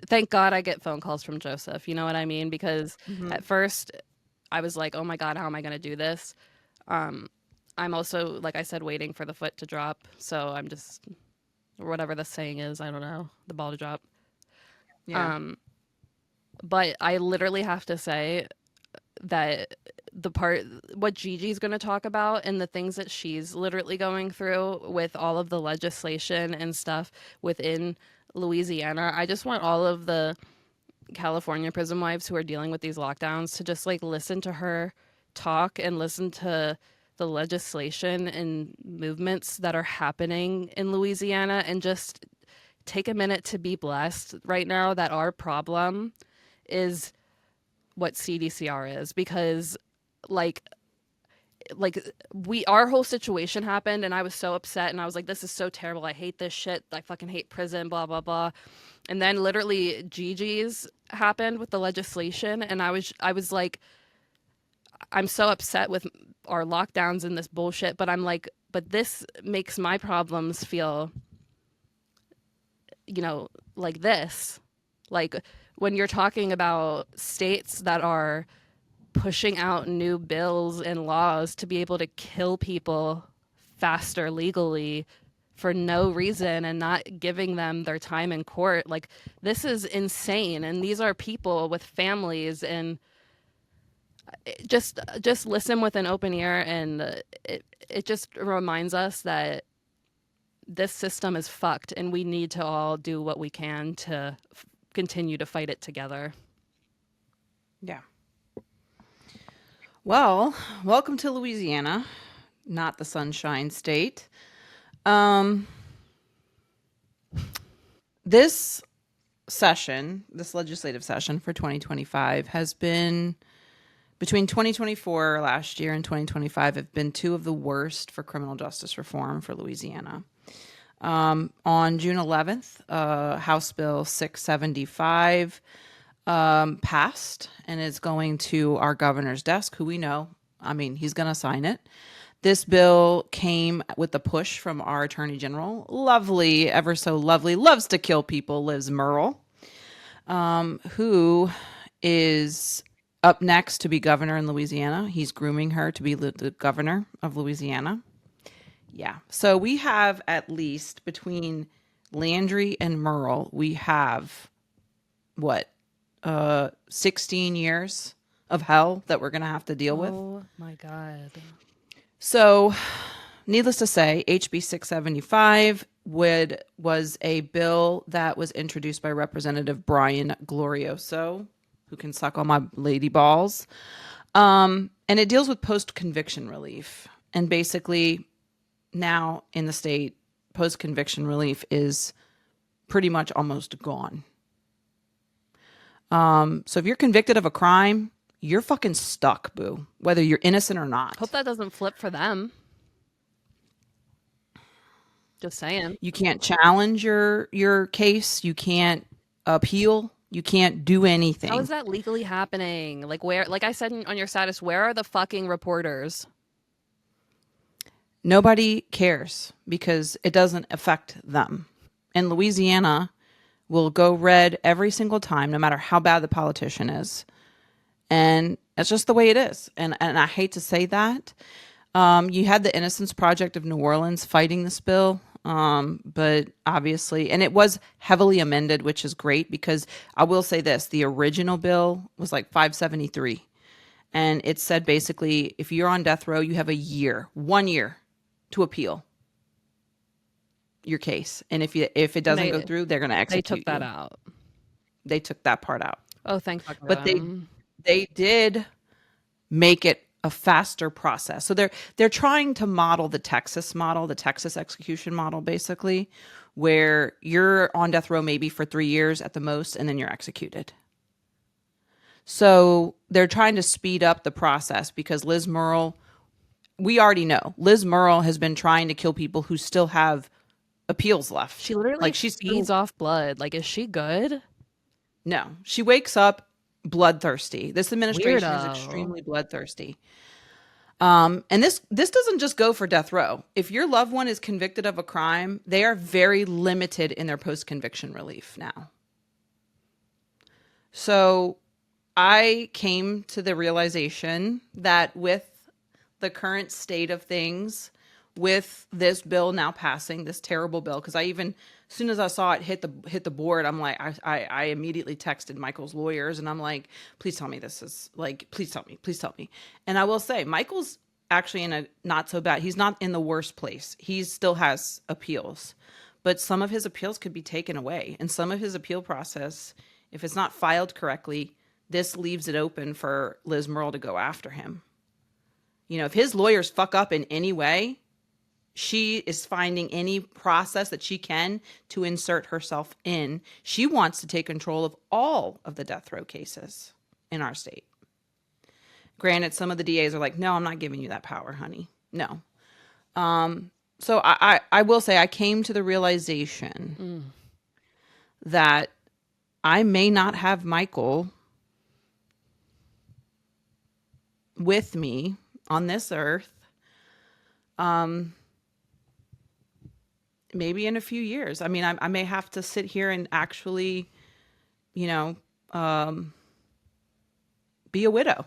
Thank God I get phone calls from Joseph. You know what I mean? Because at first I was like, oh my God, how am I going to do this? I'm also, like I said, waiting for the foot to drop. So I'm just, or whatever the saying is, I don't know, the ball to drop. Yeah. But I literally have to say that what Gigi's going to talk about and the things that she's literally going through with all of the legislation and stuff within Louisiana, I just want all of the California prison wives who are dealing with these lockdowns to just like listen to her talk and listen to the legislation and movements that are happening in Louisiana, and just take a minute to be blessed right now that our problem is what CDCR is, because like our whole situation happened and I was so upset and I was like, this is so terrible, I hate this shit, I fucking hate prison, blah blah blah. And then literally Gigi's happened with the legislation, and I was like, I'm so upset with our lockdowns and this bullshit, but I'm like, but this makes my problems feel like this. Like when you're talking about states that are pushing out new bills and laws to be able to kill people faster legally for no reason and not giving them their time in court, like this is insane. And these are people with families, and just listen with an open ear, and it just reminds us that this system is fucked and we need to all do what we can to continue to fight it together. Yeah. Well, welcome to Louisiana, not the Sunshine State. Um, this session, this legislative session for 2025 has been between 2024 last year and 2025 have been two of the worst for criminal justice reform for Louisiana. On June 11th, House Bill 675 passed and is going to our governor's desk, who we know. I mean, he's going to sign it. This bill came with the push from our attorney general. Lovely, ever so lovely, loves to kill people, Liz Murrill, who is up next to be governor in Louisiana. He's grooming her to be the governor of Louisiana. Yeah. So we have at least between Landry and Murrill, we have what, 16 years of hell that we're going to have to deal with. Oh my God. So, needless to say, HB 675 was a bill that was introduced by Representative Brian Glorioso, who can suck all my lady balls. And it deals with post-conviction relief. And basically, now in the state, post-conviction relief is pretty much almost gone. So if you're convicted of a crime, you're fucking stuck, boo, whether you're innocent or not. Hope that doesn't flip for them. Just saying. You can't challenge your case. You can't appeal. You can't do anything. How is that legally happening? Like where, like I said on your status, where are the fucking reporters? Nobody cares because it doesn't affect them. And Louisiana will go red every single time, no matter how bad the politician is. And it's just the way it is. And I hate to say that. You had the Innocence Project of New Orleans fighting this bill. But obviously, and it was heavily amended, which is great because I will say this, the original bill was like 573. And it said basically, if you're on death row, you have 1 year to appeal your case. And if it doesn't go through, they're going to execute They took that you. out. They took that part out. Oh, thank fuck. But they did make it a faster process. So they're trying to model the Texas model, the Texas execution model, basically, where you're on death row maybe for 3 years at the most, and then you're executed. So they're trying to speed up the process because Liz Murrill, we already know, Liz Murrill has been trying to kill people who still have appeals left. She literally like she's feeds off blood. Like, is she good? No, she wakes up bloodthirsty. This administration Weirdo. is extremely bloodthirsty. And this doesn't just go for death row. If your loved one is convicted of a crime, they are very limited in their post-conviction relief now. So I came to the realization that with the current state of things, with this bill now passing, this terrible bill, because as soon as I saw it hit the board, I'm like, I immediately texted Michael's lawyers and I'm like, please tell me this is like, please tell me. And I will say, Michael's actually in a not so bad, he's not in the worst place. He still has appeals, but some of his appeals could be taken away. And some of his appeal process, if it's not filed correctly, this leaves it open for Liz Murrill to go after him. You know, if his lawyers fuck up in any way, she is finding any process that she can to insert herself in. She wants to take control of all of the death row cases in our state. Granted, some of the DAs are like, no, I'm not giving you that power, honey. No. So I will say I came to the realization that I may not have Michael with me on this earth. Maybe in a few years. I mean, I may have to sit here and actually, be a widow,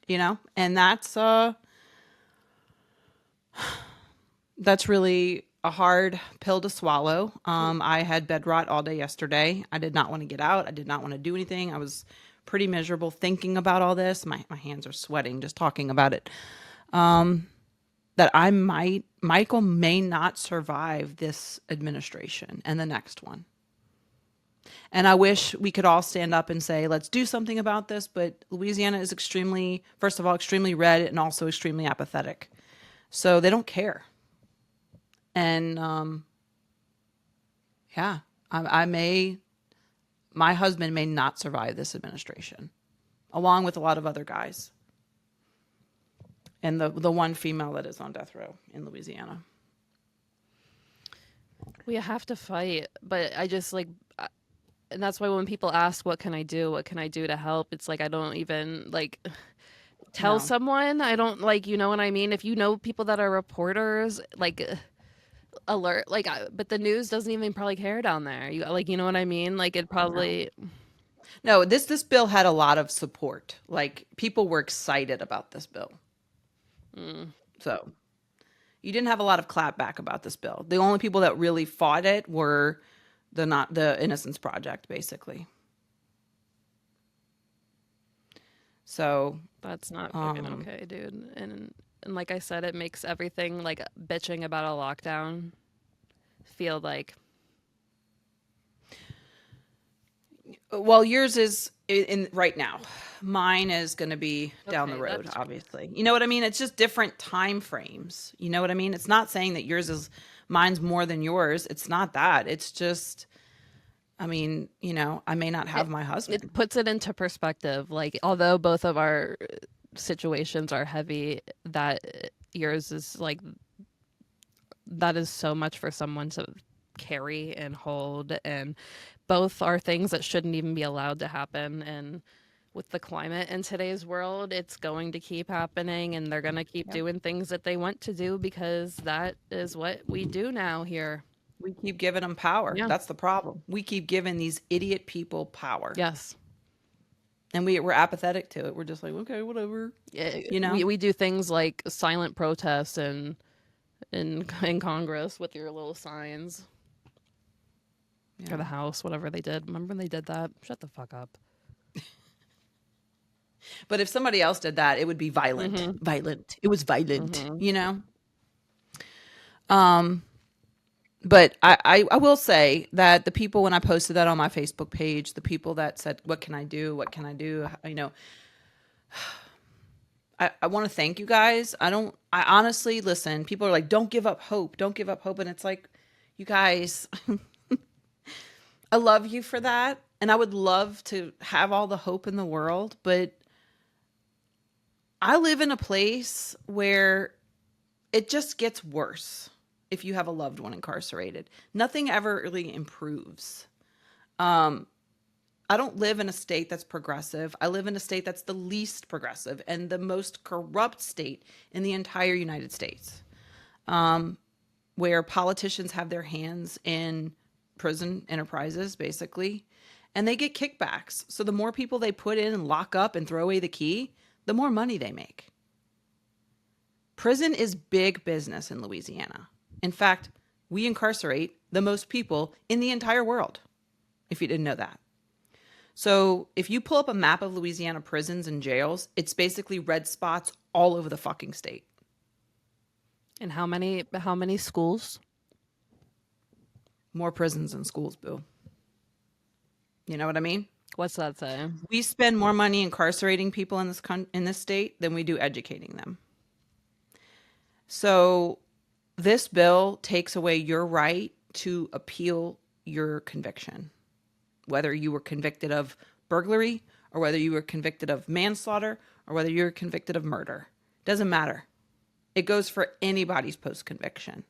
and that's really a hard pill to swallow. I had bed rot all day yesterday. I did not want to get out. I did not want to do anything. I was pretty miserable thinking about all this. My hands are sweating just talking about it. That Michael may not survive this administration and the next one. And I wish we could all stand up and say, let's do something about this. But Louisiana is first of all, extremely red and also extremely apathetic. So they don't care. And yeah, my husband may not survive this administration, along with a lot of other guys, and the one female that is on death row in Louisiana. We have to fight, but I just like, and that's why when people ask, "What can I do? What can I do to help?" It's like I don't even like tell No. someone. I don't like, you know what I mean? If you know people that are reporters, like alert, like, but the news doesn't even probably care down there. You like, you know what I mean? Like it probably. No, this bill had a lot of support. Like people were excited about this bill. So you didn't have a lot of clapback about this bill. The only people that really fought it were the Innocence Project, basically. So That's not fucking okay, dude. And like I said, it makes everything like bitching about a lockdown feel like well, yours is in right now. Mine is going to be down the Okay, road, that's- obviously. You know what I mean? It's just different time frames. You know what I mean? It's not saying that mine's more than yours. It's not that. It's just, I mean, you know, I may not have my husband. it puts it into perspective. Like although both of our situations are heavy, that yours is like that is so much for someone to carry and hold, and both are things that shouldn't even be allowed to happen. And with the climate in today's world, it's going to keep happening, and they're going to keep doing things that they want to do because that is what we do now here. We keep giving them power. Yeah. That's the problem. We keep giving these idiot people power. Yes. And we're apathetic to it. We're just like, okay, whatever. You know? we do things like silent protests and in Congress with your little signs. Or the House, whatever they did. Remember when they did that? Shut the fuck up. But if somebody else did that, it would be violent. Mm-hmm. Violent. It was violent, you know? But I will say that the people, when I posted that on my Facebook page, the people that said, what can I do? What can I do? You know, I want to thank you guys. I honestly, listen, people are like, don't give up hope. Don't give up hope. And it's like, you guys, I love you for that. And I would love to have all the hope in the world. But I live in a place where it just gets worse if you have a loved one incarcerated. Nothing ever really improves. I don't live in a state that's progressive. I live in a state that's the least progressive and the most corrupt state in the entire United States, where politicians have their hands in prison enterprises, basically, and they get kickbacks. So the more people they put in and lock up and throw away the key, the more money they make. Prison is big business in Louisiana. In fact, we incarcerate the most people in the entire world, if you didn't know that. So if you pull up a map of Louisiana prisons and jails, it's basically red spots all over the fucking state. And how many schools? More prisons than schools, boo. You know what I mean? What's that say? We spend more money incarcerating people in this state than we do educating them. So this bill takes away your right to appeal your conviction, whether you were convicted of burglary or whether you were convicted of manslaughter or whether you were convicted of murder. Doesn't matter. It goes for anybody's post-conviction.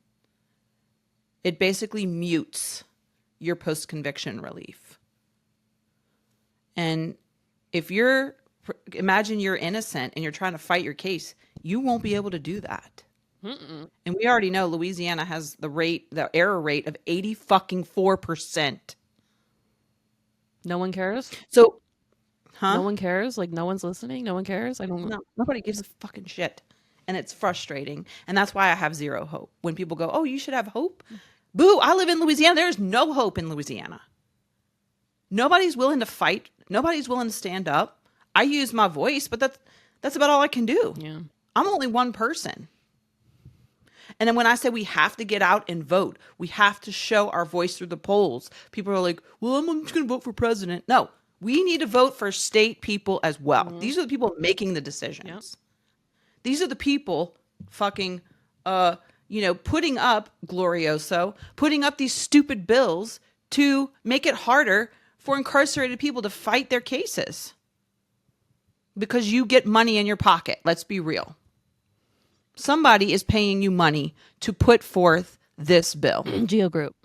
It basically mutes your post-conviction relief. And imagine you're innocent and you're trying to fight your case, you won't be able to do that. Mm-mm. And we already know Louisiana has the error rate of 84%. No one cares? So, No one cares? Like no one's listening? No one cares? I don't know. No, nobody gives a fucking shit. And it's frustrating. And that's why I have zero hope. When people go, oh, you should have hope. Boo, I live in Louisiana. There's no hope in Louisiana. Nobody's willing to fight. Nobody's willing to stand up. I use my voice, but that's about all I can do. Yeah. I'm only one person. And then when I say we have to get out and vote, we have to show our voice through the polls. People are like, well, I'm just going to vote for president. No, we need to vote for state people as well. Mm-hmm. These are the people making the decisions. Yep. These are the people fucking, putting up these stupid bills to make it harder for incarcerated people to fight their cases because you get money in your pocket. Let's be real. Somebody is paying you money to put forth this bill. Geo Group.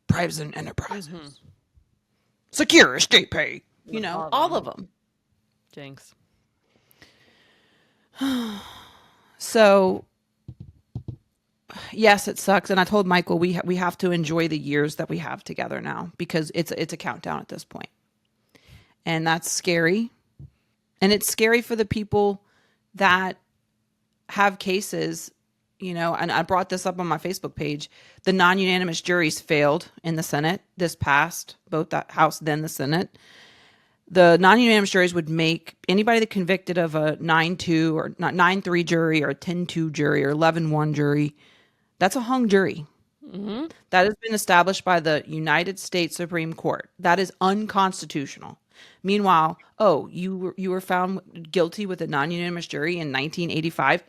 Private enterprises. Secure state pay. All of them. Jinx. So, yes, it sucks. And I told Michael we have to enjoy the years that we have together now because it's a countdown at this point. And that's scary. And it's scary for the people that have cases, and I brought this up on my Facebook page. The non-unanimous juries failed in the Senate this past, both the House, then the Senate. The non-unanimous juries would make anybody that convicted of a 9-2 or not 9-3 jury or a 10-2 jury or 11-1 jury. That's a hung jury. Mm-hmm. That has been established by the United States Supreme Court. That is unconstitutional. Meanwhile, you were found guilty with a non-unanimous jury in 1985.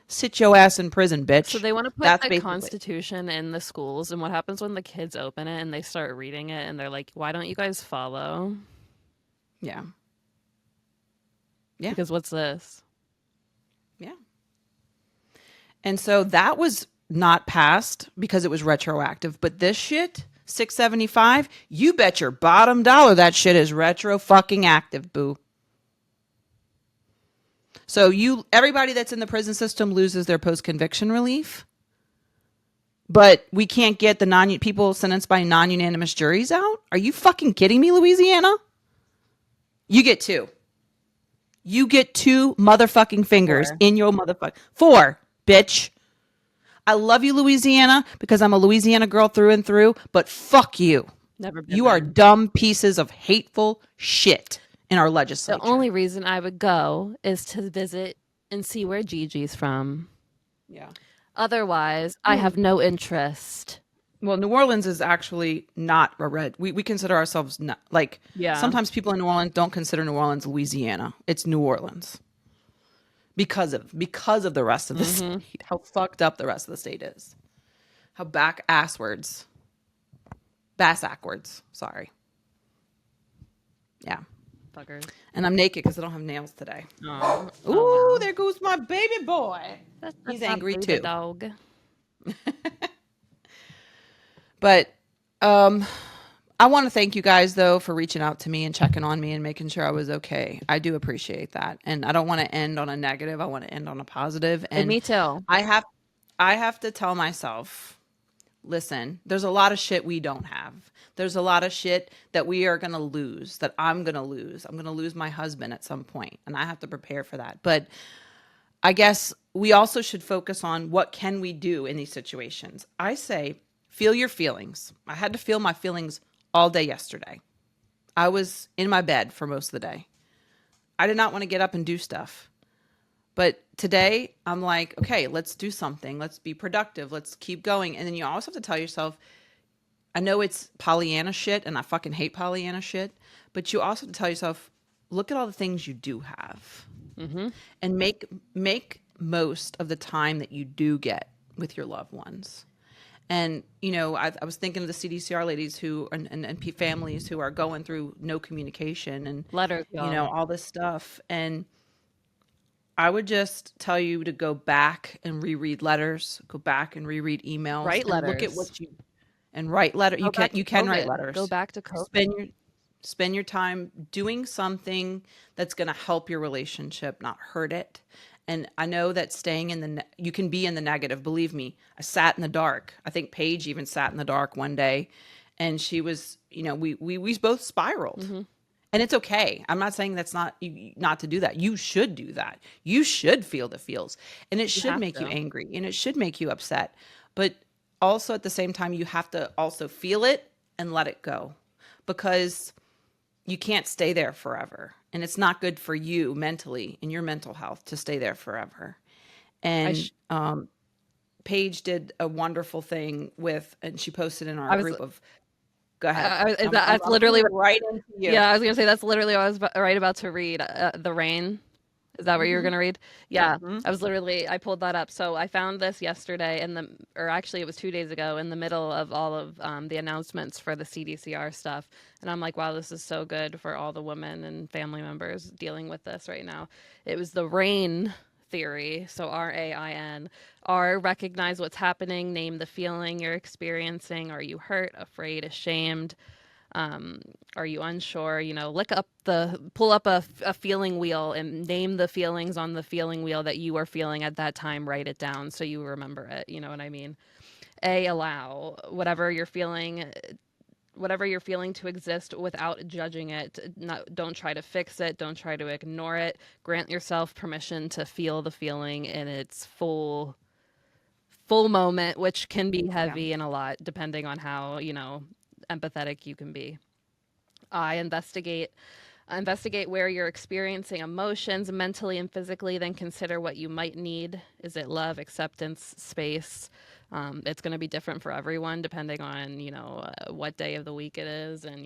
Sit your ass in prison, bitch. So they want to put the Constitution in the schools, and what happens when the kids open it and they start reading it and they're like, why don't you guys follow? Yeah. Because what's this? Yeah. And so that was not passed because it was retroactive. But this shit, 675, you bet your bottom dollar that shit is retro fucking active, boo. So everybody that's in the prison system loses their post-conviction relief. But we can't get the people sentenced by non-unanimous juries out? Are you fucking kidding me, Louisiana? You get 2. You get 2 motherfucking fingers in your motherfucker. 4, bitch. I love you, Louisiana, because I'm a Louisiana girl through and through, but fuck you. Never been You there. are dumb pieces of hateful shit in our legislature. The only reason I would go is to visit and see where Gigi's from. Yeah. Otherwise, I have no interest. Well, New Orleans is actually not a red. We consider ourselves not like. Yeah. Sometimes people in New Orleans don't consider New Orleans Louisiana. It's New Orleans because of the rest of the state. How fucked up the rest of the state is. How backwards. Sorry. Yeah. Fuckers. And I'm naked because I don't have nails today. Oh. Ooh, there goes my baby boy. He's my angry baby too. Dog. But I want to thank you guys, though, for reaching out to me and checking on me and making sure I was okay. I do appreciate that. And I don't want to end on a negative. I want to end on a positive. And me too. I have to tell myself, listen, there's a lot of shit we don't have. There's a lot of shit that we are going to lose, that I'm going to lose. I'm going to lose my husband at some point, and I have to prepare for that. But I guess we also should focus on what can we do in these situations. I say, feel your feelings. I had to feel my feelings all day yesterday. I was in my bed for most of the day. I did not want to get up and do stuff. But today, I'm like, okay, let's do something. Let's be productive. Let's keep going. And then you also have to tell yourself, I know it's Pollyanna shit, and I fucking hate Pollyanna shit, but you also have to tell yourself, look at all the things you do have. Mm-hmm. And make most of the time that you do get with your loved ones. And, I was thinking of the CDCR ladies and families who are going through no communication and letters, all this stuff. And I would just tell you to go back and reread letters, go back and reread emails, write letters, look at what you and write letters. You can write letters. Go back to COVID. Spend your time doing something that's going to help your relationship, not hurt it. And I know that staying you can be in the negative. Believe me, I sat in the dark. I think Paige even sat in the dark one day, and she was, we both spiraled. Mm-hmm. And it's okay. I'm not saying that's not to do that. You should do that. You should feel the feels, and it should make you angry, and it should make you upset. But also at the same time, you have to also feel it and let it go, because you can't stay there forever. And it's not good for you mentally and your mental health to stay there forever. And Paige did a wonderful thing and she posted in our group of, go ahead. That's literally right into you. Yeah, I was going to say, that's literally what I was about to read. The rain Is that what you were Mm-hmm. gonna read? Yeah, Mm-hmm. I pulled that up. So I found this yesterday or actually it was 2 days ago in the middle of all of the announcements for the CDCR stuff. And I'm like, wow, this is so good for all the women and family members dealing with this right now. It was the RAIN theory. So RAIN. R, recognize what's happening, name the feeling you're experiencing. Are you hurt, afraid, ashamed? Um, are you unsure? Pull up a feeling wheel and name the feelings on the feeling wheel that you are feeling at that time. Write it down so you remember it. You know what I mean? A, allow whatever you're feeling to exist without judging it. Don't try to fix it. Don't try to ignore it. Grant yourself permission to feel the feeling in its full moment, which can be Yeah. heavy and a lot depending on how, empathetic you can be. I investigate where you're experiencing emotions mentally and physically, then consider what you might need. Is it love, acceptance, space? It's going to be different for everyone depending on, what day of the week it is and,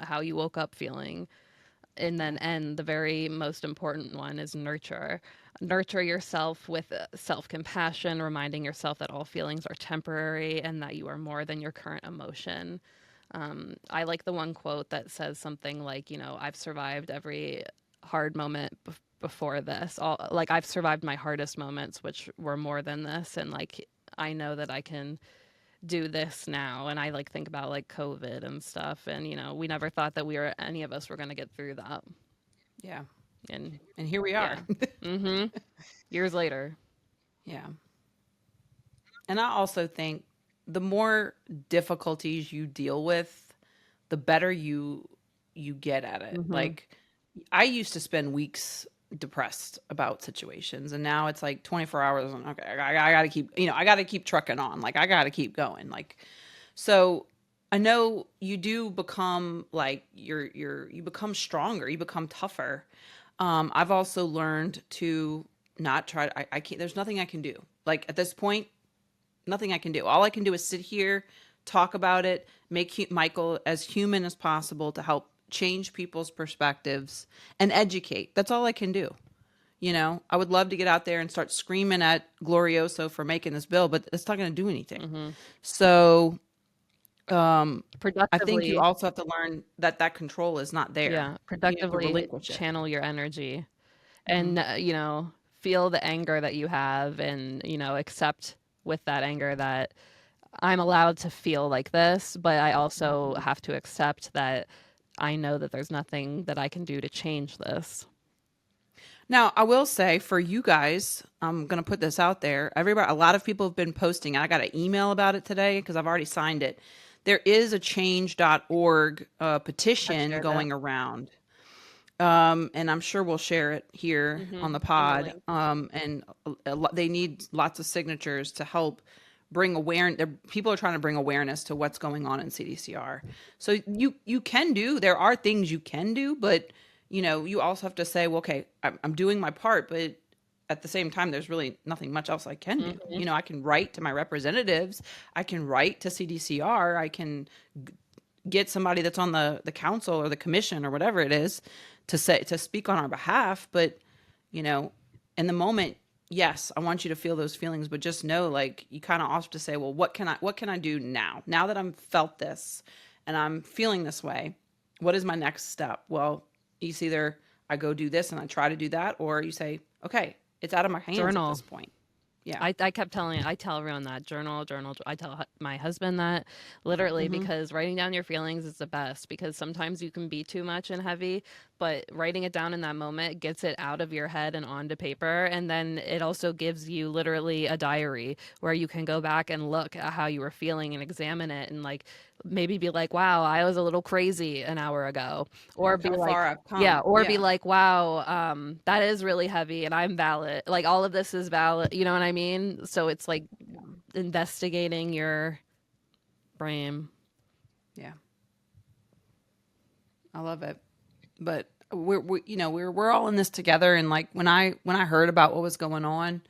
how you woke up feeling. And then, and the very most important one is nurture. Nurture yourself with self compassion, reminding yourself that all feelings are temporary and that you are more than your current emotion. I like the one quote that says something like, I've survived every hard moment before this. Like, I've survived my hardest moments, which were more than this. And, like, I know that I can do this now. And I, like, think about, like, COVID and stuff. And, we never thought that any of us were going to get through that. Yeah. And And here we are. yeah. Mm-hmm. Years later. Yeah. And I also think the more difficulties you deal with, the better you get at it. Mm-hmm. Like I used to spend weeks depressed about situations, and now it's like 24 hours and okay, I got to keep, I got to keep trucking on. Like I got to keep going. Like so I know you do become like you become stronger, you become tougher. I've also learned to not try I can't, there's nothing I can do. Like at this point, nothing I can do. All I can do is sit here, talk about it, make Michael as human as possible to help change people's perspectives and educate. That's all I can do. I would love to get out there and start screaming at Glorioso for making this bill, but it's not going to do anything. Mm-hmm. So I think you Productively, also have to learn that that control is not there. yeah, You have to productively relinquish it. channel your energy Hmm. and feel the anger that you have and accept with that anger that I'm allowed to feel like this, but I also have to accept that I know that there's nothing that I can do to change this. Now, I will say for you guys, I'm going to put this out there. Everybody, a lot of people have been posting. I got an email about it today because I've already signed it. There is a change.org I've petition shared it. going around. And I'm sure we'll share it here on the In the pod. link. And they need lots of signatures to help bring awareness. People are trying to bring awareness to what's going on in CDCR. So you can do. There are things you can do, but you also have to say, well, okay, I'm doing my part, but at the same time, there's really nothing much else I can do. Hmm. I can write to my representatives. I can write to CDCR. I can get somebody that's on the council or the commission or whatever it is to speak on our behalf. But you know in the moment, yes, I want you to feel those feelings, but just know, like, you kind of also have to say, well, what can I do now that I'm felt this and I'm feeling this way? What is my next step? Well, it's either I go do this and I try to do that, or you say, okay, it's out of my hands at Journal. this point. Yeah. I kept I tell everyone that journal. I tell my husband that literally Hmm. because writing down your feelings is the best because sometimes you can be too much and heavy, but writing it down in that moment gets it out of your head and onto paper. And then it also gives you literally a diary where you can go back and look at how you were feeling and examine it and like maybe be like, wow, I was a little crazy an hour ago. Or Look be how like, far I've yeah, come. or be Yeah. like, wow, that is really heavy and I'm valid. Like all of this is valid. You know what I mean? So it's like investigating your brain. Yeah. I love it. But we're all in this together. And like when I heard about what was going on,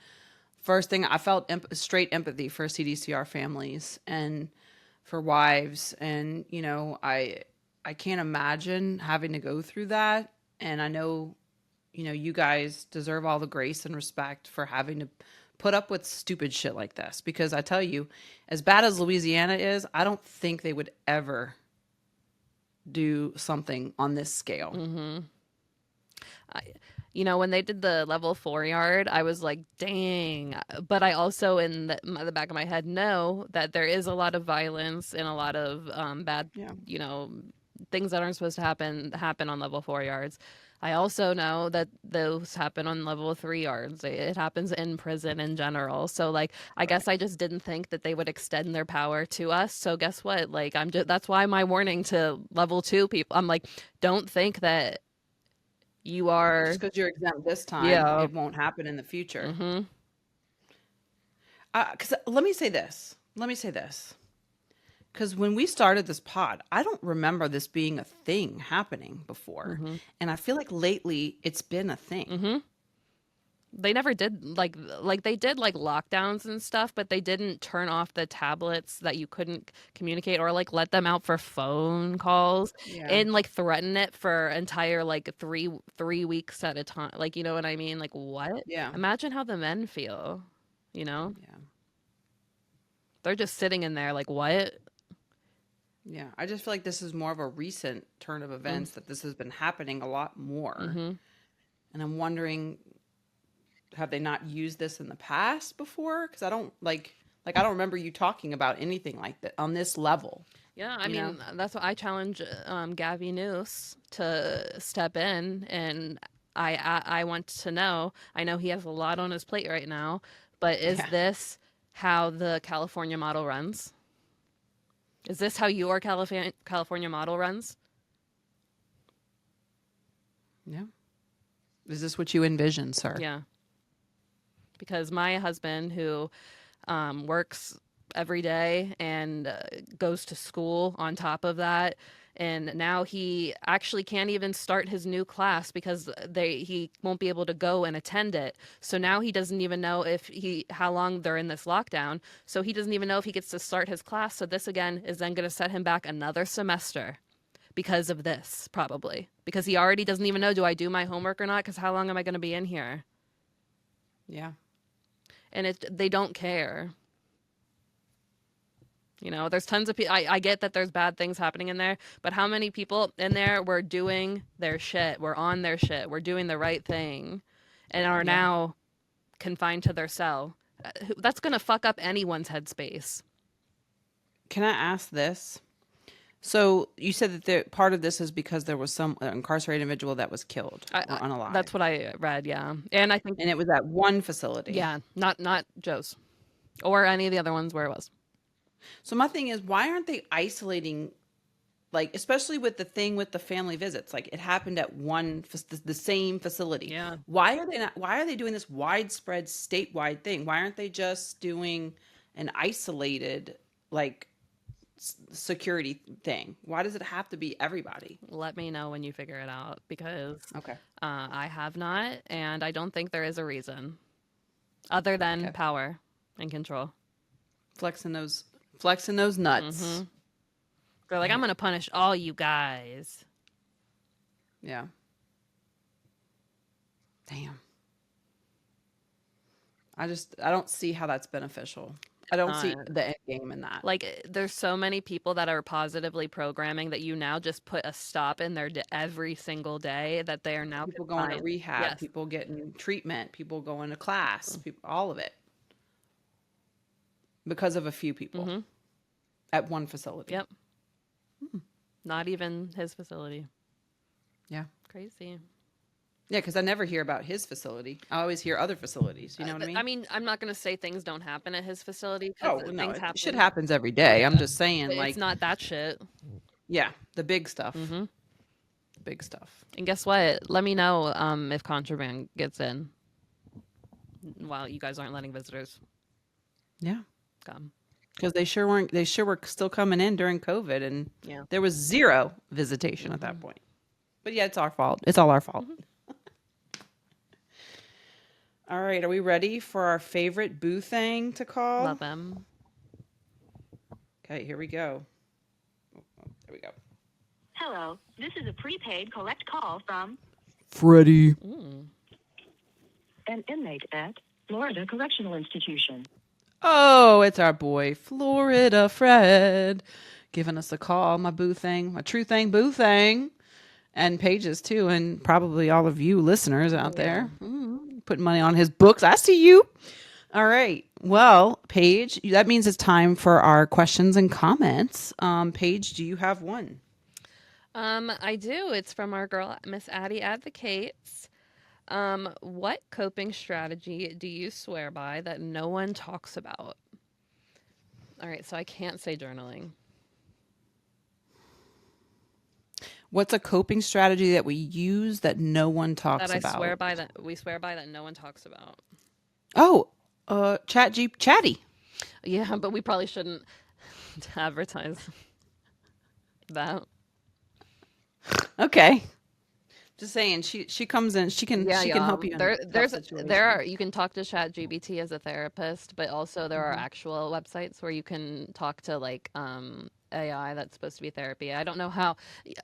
first thing I felt straight empathy for CDCR families and for wives. And I can't imagine having to go through that. And I know you guys deserve all the grace and respect for having to put up with stupid shit like this. Because I tell you, as bad as Louisiana is, I don't think they would ever do something on this scale. When they did the level 4 yard, I was like, dang. But I also, in the back of my head, know that there is a lot of violence and a lot of bad, Yeah. things that aren't supposed to happen on level 4 yards. I also know that those happen on level 3 yards. It happens in prison in general. So, like, I guess I just didn't think that they would extend their power to us. So, guess what? Like, that's why my warning to level 2 people, I'm like, don't think that you are. Just because you're exempt this time, Yeah. it won't happen in the future. Mm-hmm. Because let me say this. Because when we started this pod, I don't remember this being a thing happening before. And I feel like lately it's been a thing. They never did like they did like lockdowns and stuff, but they didn't turn off the tablets that you couldn't communicate or like let them out for phone calls Yeah. and like threaten it for entire like three weeks at a time. Like, you know what I mean? Like, what? Yeah. Imagine how the men feel, Yeah. They're just sitting in there like, what? Yeah. I just feel like this is more of a recent turn of events that this has been happening a lot more. And I'm wondering, have they not used this in the past before? Because I don't I don't remember you talking about anything like that on this level. Yeah, I mean, that's what I challenge Gavi Noose to step in, and I want to know. I know he has a lot on his plate right now, but is this how the California model runs? Is this how your California model runs? Yeah. Is this what you envision, sir? Yeah. Because my husband, who works every day and goes to school on top of that, and now he actually can't even start his new class because he won't be able to go and attend it. So now he doesn't even know how long they're in this lockdown. So he doesn't even know if he gets to start his class. So this again is then going to set him back another semester because of this, probably. Because he already doesn't even know, do I do my homework or not? Because how long am I going to be in here? Yeah. And they don't care. There's tons of people. I get that there's bad things happening in there, but how many people in there were doing their shit, were on their shit, were doing the right thing, and are now confined to their cell? That's going to fuck up anyone's headspace. Can I ask this? So you said that part of this is because there was some incarcerated individual that was killed or unalive. That's what I read, yeah. And I think... And it was at one facility. Yeah, not Joe's. Or any of the other ones where it was. So my thing is, why aren't they isolating, especially with the thing with the family visits? Like, it happened at the same facility. Yeah. Why are they doing this widespread statewide thing? Why aren't they just doing an isolated, security thing? Why does it have to be everybody? Let me know when you figure it out, because Okay. I have not, and I don't think there is a reason other than power and control. Flexing those nuts. They're like, I'm going to punish all you guys. Yeah. Damn. I don't see how that's beneficial. I don't see the end game in that. Like, there's so many people that are positively programming that you now just put a stop in their every single day, that they are now people going to rehab, people getting treatment, people going to class, all of it. Because of a few people at one facility. Yep. Not even his facility. Yeah. Crazy. Yeah, because I never hear about his facility. I always hear other facilities. You know what I mean? I mean, I'm not going to say things don't happen at his facility. Oh, Things no. happen. Shit happens every day. Yeah. I'm just saying, But it's not that shit. Yeah, the big stuff. Big stuff. And guess what? Let me know if contraband gets in while you guys aren't letting visitors Yeah. come. Because they sure were still coming in during COVID, and there was zero visitation at that point. But yeah, it's our fault. It's all our fault. All right, are we ready for our favorite boo thing to call? Love them. Okay, here we go. There we go. Hello, this is a prepaid collect call from Freddie. An inmate at Florida Correctional Institution. Oh, it's our boy, Florida Fred, giving us a call. My boo thing, my true thing, boo thing. And Pages too, and probably all of you listeners out there. Putting money on his books. I see you. All right. Well, Paige, that means it's time for our questions and comments. Paige, do you have one? I do. It's from our girl, Miss Addie Advocates. What coping strategy do you swear by that no one talks about? All right, so I can't say journaling. What's a coping strategy that we use that no one talks That I about? swear by that we swear by that no one talks about. Oh, Chatty. Yeah, but we probably shouldn't advertise that. Okay. Just saying, she comes in. She can help you in There, tough there's situations. there are you can talk to ChatGPT as a therapist, but also there are actual websites where you can talk to like AI that's supposed to be therapy. I don't know how.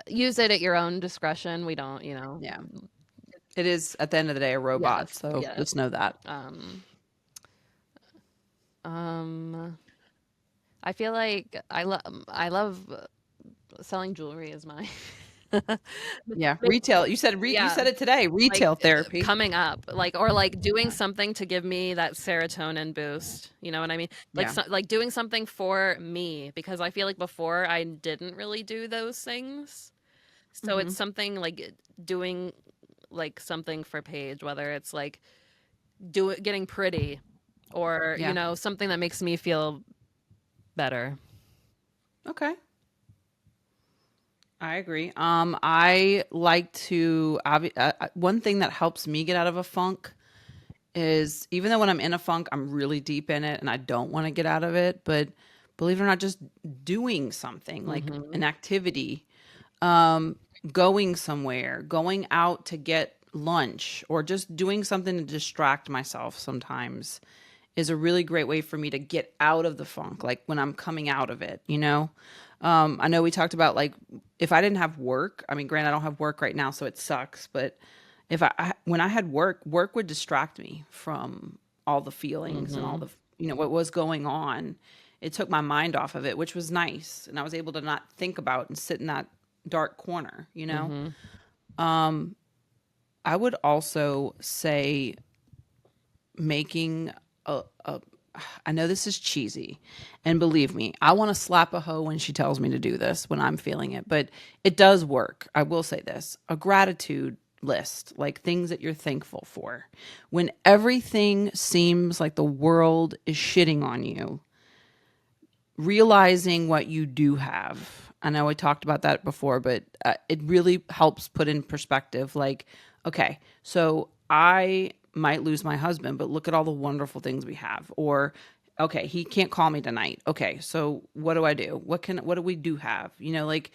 Use it at your own discretion. We don't, Yeah. It is at the end of the day a robot, Yes, so yes. just know that. I feel like I love selling jewelry is my Yeah, retail. You said you said it today. Retail therapy. coming up, or doing something to give me that serotonin boost. You know what I mean? Yeah. Like doing something for me, because I feel like before I didn't really do those things. So it's something like doing like something for Paige, whether it's like getting pretty or Yeah. something that makes me feel better. Okay. I agree. I like to one thing that helps me get out of a funk is, even though when I'm in a funk, I'm really deep in it and I don't want to get out of it, but believe it or not, just doing something like an activity, going somewhere, going out to get lunch, or just doing something to distract myself sometimes is a really great way for me to get out of the funk, like when I'm coming out of it, I know we talked about, like, if I didn't have work, I mean, granted, I don't have work right now, so it sucks, but if when I had work would distract me from all the feelings and all the, what was going on. It took my mind off of it, which was nice. And I was able to not think about and sit in that dark corner. I would also say making I know this is cheesy, and believe me, I want to slap a hoe when she tells me to do this when I'm feeling it, but it does work. I will say this: a gratitude list, like things that you're thankful for. When everything seems like the world is shitting on you, realizing what you do have. I know I talked about that before, but it really helps put in perspective. Like, okay, so I might lose my husband, but look at all the wonderful things we have. Or, okay, he can't call me tonight. Okay, so what do I do? What do we do have? Like,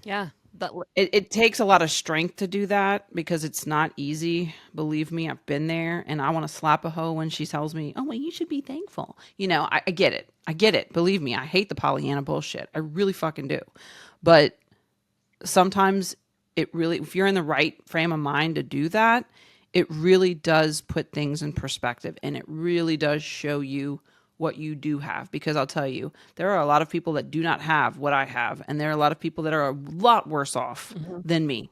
Yeah. it takes a lot of strength to do that, because it's not easy. Believe me, I've been there, and I want to slap a hoe when she tells me, "Oh, well, you should be thankful." I get it. I get it. Believe me, I hate the Pollyanna bullshit. I really fucking do. But sometimes it really, if you're in the right frame of mind to do that, it really does put things in perspective, and it really does show you what you do have. Because I'll tell you, there are a lot of people that do not have what I have, and there are a lot of people that are a lot worse off than me.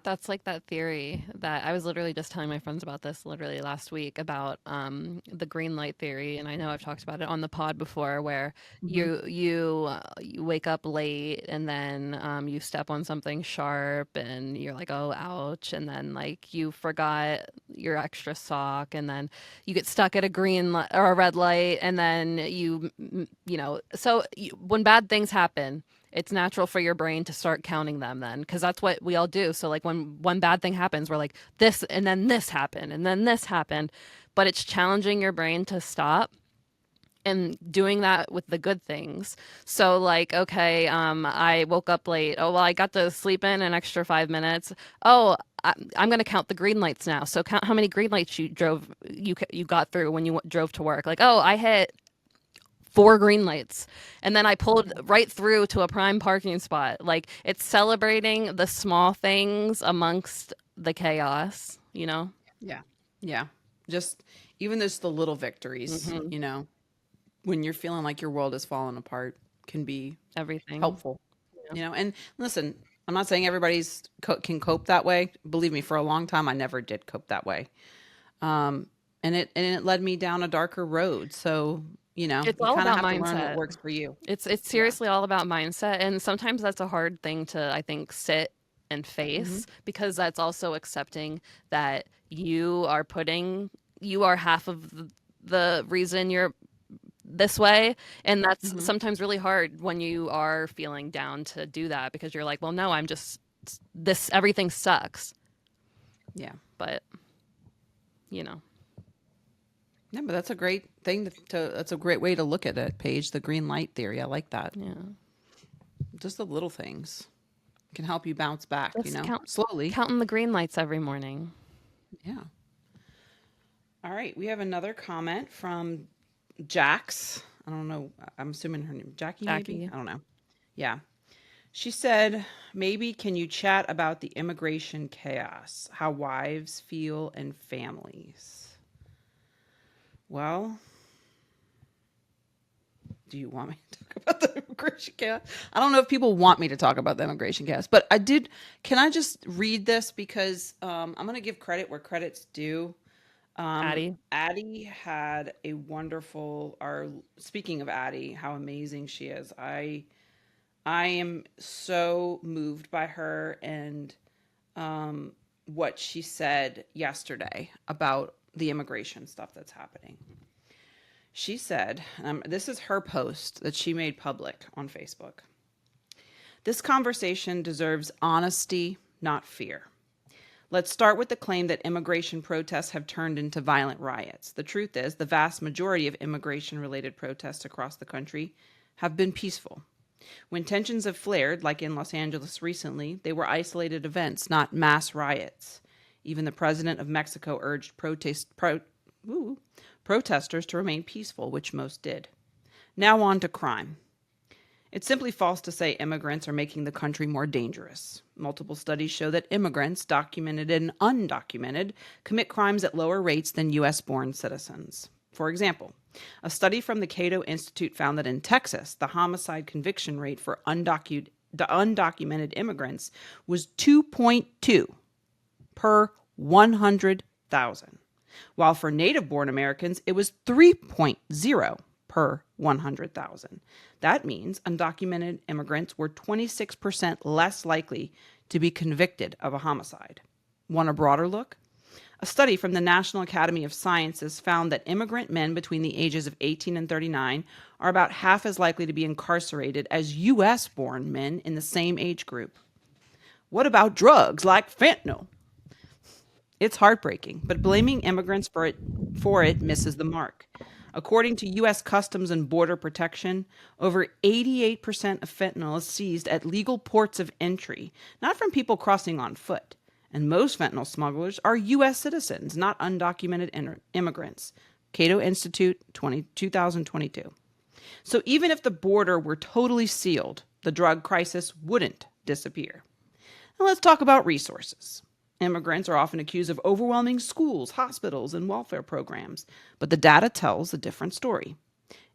That's like that theory that I was literally just telling my friends about this literally last week, about the green light theory, and I know I've talked about it on the pod before, where you wake up late and then you step on something sharp and you're like, oh, ouch, and then like you forgot your extra sock, and then you get stuck at a green light or a red light, and then when bad things happen, it's natural for your brain to start counting them then, because that's what we all do. So like when one bad thing happens, we're like, this, and then this happened, and then this happened. But it's challenging your brain to stop and doing that with the good things. So like, okay, I woke up late. Oh, well, I got to sleep in an extra 5 minutes. Oh, I'm going to count the green lights now. So count how many green lights you got through when you drove to work. Like, oh, I hit 4 green lights. And then I pulled right through to a prime parking spot. Like, it's celebrating the small things amongst the chaos, you know? Yeah. Yeah. Just even just the little victories, Hmm. when you're feeling like your world is falling apart can be Everything. helpful, and listen, I'm not saying everybody's can cope that way. Believe me, for a long time, I never did cope that way. Um, and it led me down a darker road. So, It's you all kind of about have to learn what mindset. works for you. It's Yeah. seriously all about mindset, and sometimes that's a hard thing to, I think, sit and Hmm. face, because that's also accepting that you are half of the reason you're this way, and that's Hmm. sometimes really hard when you are feeling down to do that, because you're like, well, no, I'm just this, everything sucks. Yeah. But, you know. Yeah, but that's a great thing that's a great way to look at it, Paige, the green light theory. I like that. Yeah. Just the little things can help you bounce back, Just slowly. counting the green lights every morning. Yeah. All right. We have another comment from Jax. I don't know. I'm assuming her name Jackie, maybe. Jackie. I don't know. Yeah. She said, maybe can you chat about the immigration chaos, how wives feel and families? Well, do you want me to talk about the immigration chaos? I don't know if people want me to talk about the immigration chaos, but I did. Can I just read this because I'm going to give credit where credit's due. Addie. Addie had a wonderful. Our speaking of Addie, how amazing she is. I am so moved by her and what she said yesterday about the immigration stuff that's happening. She said, this is her post that she made public on Facebook. This conversation deserves honesty, not fear. Let's start with the claim that immigration protests have turned into violent riots. The truth is, the vast majority of immigration-related protests across the country have been peaceful. When tensions have flared, like in Los Angeles recently, they were isolated events, not mass riots. Even the president of Mexico urged protesters to remain peaceful, which most did. Now on to crime. It's simply false to say immigrants are making the country more dangerous. Multiple studies show that immigrants, documented and undocumented, commit crimes at lower rates than U.S.-born citizens. For example, a study from the Cato Institute found that in Texas, the homicide conviction rate for undocumented immigrants was 2.2 per 100,000, while for native-born Americans, it was 3.0 per 100,000. That means undocumented immigrants were 26% less likely to be convicted of a homicide. Want a broader look? A study from the National Academy of Sciences found that immigrant men between the ages of 18 and 39 are about half as likely to be incarcerated as U.S.-born men in the same age group. What about drugs like fentanyl? It's heartbreaking, but blaming immigrants for it misses the mark. According to U.S. Customs and Border Protection, over 88% of fentanyl is seized at legal ports of entry, not from people crossing on foot. And most fentanyl smugglers are U.S. citizens, not undocumented immigrants. Cato Institute, 2022. So even if the border were totally sealed, the drug crisis wouldn't disappear. Now let's talk about resources. Immigrants are often accused of overwhelming schools, hospitals, and welfare programs, but the data tells a different story.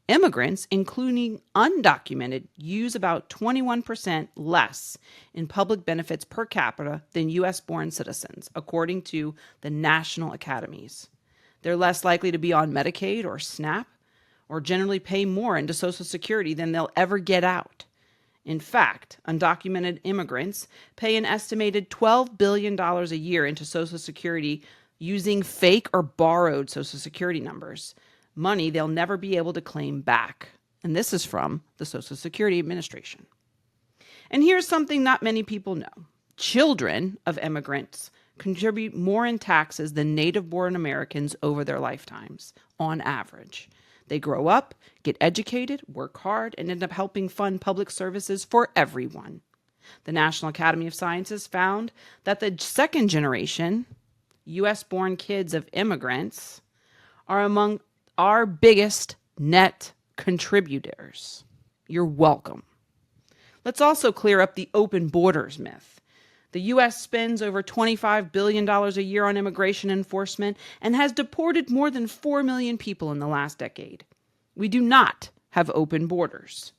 Immigrants, including undocumented, use about 21% less in public benefits per capita than U.S.-born citizens, according to the national academies. They're less likely to be on Medicaid or SNAP, or generally pay more into Social Security than they'll ever get out. In fact, undocumented immigrants pay an estimated $12 billion a year into Social Security using fake or borrowed Social Security numbers, money they'll never be able to claim back. And this is from the Social Security Administration. And here's something not many people know. Children of immigrants contribute more in taxes than native-born Americans over their lifetimes, on average. They grow up, get educated, work hard, and end up helping fund public services for everyone. The National Academy of Sciences found that the second generation U.S.-born kids of immigrants are among our biggest net contributors. You're welcome. Let's also clear up the open borders myth. The U.S. spends over $25 billion a year on immigration enforcement and has deported more than 4 million people in the last decade. We do not have open borders.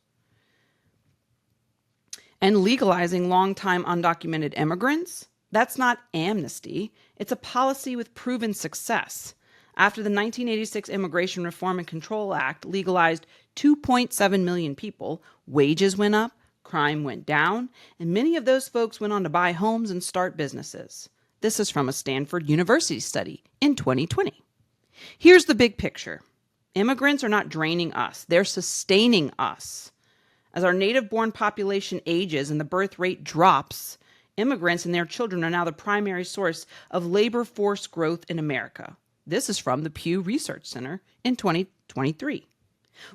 And legalizing longtime undocumented immigrants, that's not amnesty. It's a policy with proven success. After the 1986 Immigration Reform and Control Act legalized 2.7 million people, wages went up, crime went down, and many of those folks went on to buy homes and start businesses. This is from a Stanford University study in 2020. Here's the big picture. Immigrants are not draining us. They're sustaining us. As our native-born population ages and the birth rate drops, immigrants and their children are now the primary source of labor force growth in America. This is from the Pew Research Center in 2023.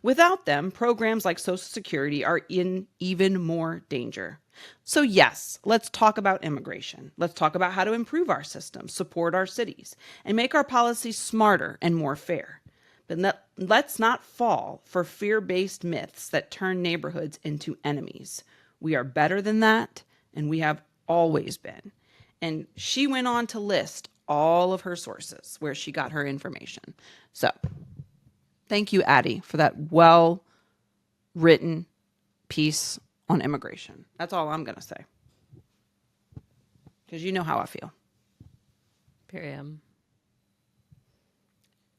Without them, programs like Social Security are in even more danger. So yes, let's talk about immigration. Let's talk about how to improve our system, support our cities, and make our policies smarter and more fair. But let's not fall for fear-based myths that turn neighborhoods into enemies. We are better than that, and we have always been. And she went on to list all of her sources where she got her information. So thank you, Addie, for that well-written piece on immigration. That's all I'm going to say. Because you know how I feel. Period.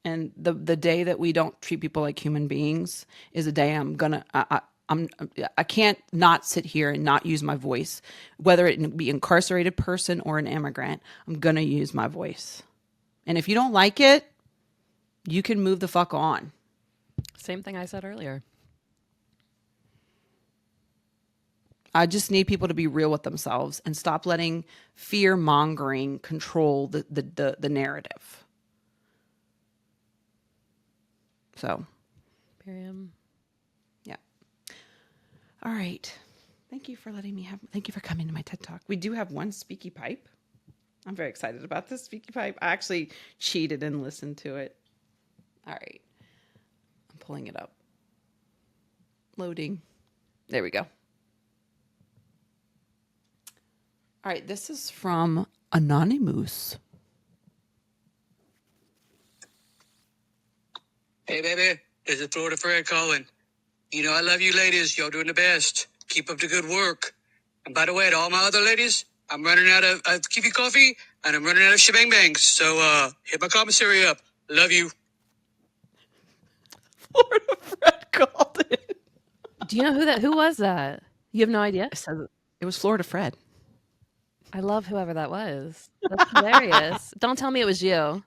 And the day that we don't treat people like human beings is a day I can't not sit here and not use my voice, whether it be incarcerated person or an immigrant. I'm going to use my voice. And if you don't like it, you can move the fuck on. Same thing I said earlier. I just need people to be real with themselves and stop letting fear mongering control the narrative. So, Period. yeah. All right. Thank you for coming to my TED Talk. We do have one speaky pipe. I'm very excited about this speaky pipe. I actually cheated and listened to it. All right. I'm pulling it up. Loading. There we go. All right. This is from Anonymous. Hey, baby, this is Florida Fred calling. You know I love you ladies. Y'all doing the best. Keep up the good work. And by the way, to all my other ladies, I'm running out of Kiwi coffee and I'm running out of shebang bangs. So hit my commissary up. Love you. Florida Fred called it. Do you know who was that? You have no idea? It was Florida Fred. I love whoever that was. That's hilarious. Don't tell me it was you.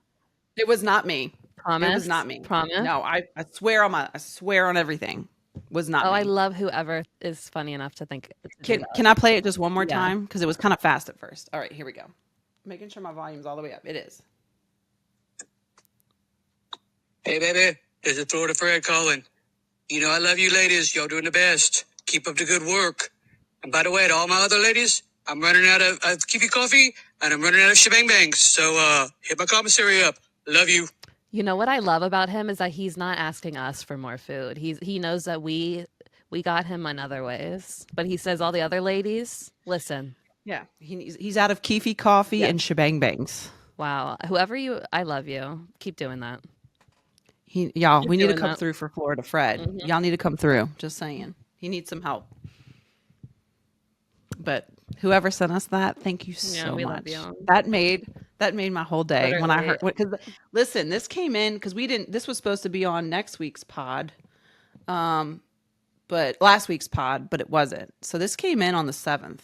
It was not me. Promise? It was not me. Promise? No, I swear on everything. Was not me. I love whoever is funny enough to think. Can I play it just one more Yeah. time? Because it was kind of fast at first. All right, here we go. Making sure my volume's all the way up. It is. Hey, baby, this is Florida Fred calling. You know I love you ladies. Y'all doing the best. Keep up the good work. And by the way, to all my other ladies, I'm running out of Kiwi coffee and I'm running out of shebang bangs. So hit my commissary up. Love you. You know what I love about him is that he's not asking us for more food. He knows that we got him in other ways, but he says all the other ladies, listen. Yeah, he's out of Keefy coffee and shebang bangs. Wow, I love you. Keep doing that. Y'all, we need to doing come that. through for Florida Fred. Mhm. Y'all need to come through. Just saying, he needs some help. But whoever sent us that, thank you so we much. love you. That made my whole day when I heard. Literally. Because listen, this came in because we didn't. This was supposed to be on next week's pod, but last week's pod, but it wasn't. So this came in on the 7th.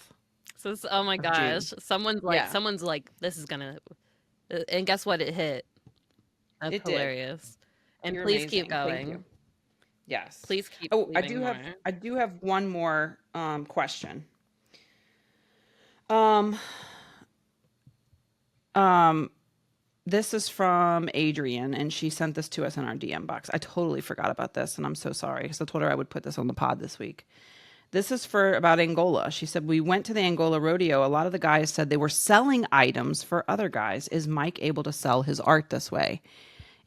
So oh my gosh, someone's like, this is gonna, and guess what? It hit. That's It did. hilarious. And You're please amazing. keep Thank going. you. Yes. Please keep. Oh, I leaving do more. have one more question. This is from Adrian, and she sent this to us in our DM box. I totally forgot about this, and I'm so sorry because I told her I would put this on the pod this week. This is about Angola. She said, we went to the Angola rodeo. A lot of the guys said they were selling items for other guys. Is Mike able to sell his art this way?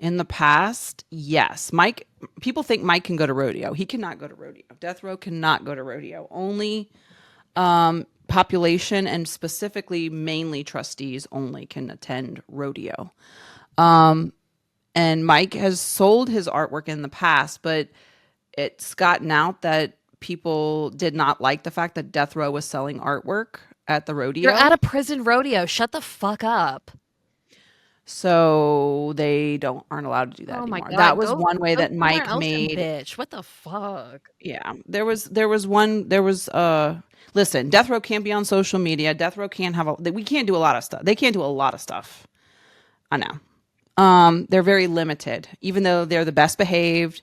In the past, yes. Mike, people think Mike can go to rodeo. He cannot go to rodeo. Death Row cannot go to rodeo. Only population and specifically mainly trustees only can attend rodeo. And Mike has sold his artwork in the past, but it's gotten out that people did not like the fact that Death Row was selling artwork at the rodeo. You're at a prison rodeo. Shut the fuck up. So they aren't allowed to do that Oh my anymore. God. That was one way go that somewhere Mike else and made. bitch. What the fuck? Yeah, there was listen, Death Row can't be on social media. Death Row can't we can't do a lot of stuff. They can't do a lot of stuff. I know. They're very limited, even though they're the best behaved.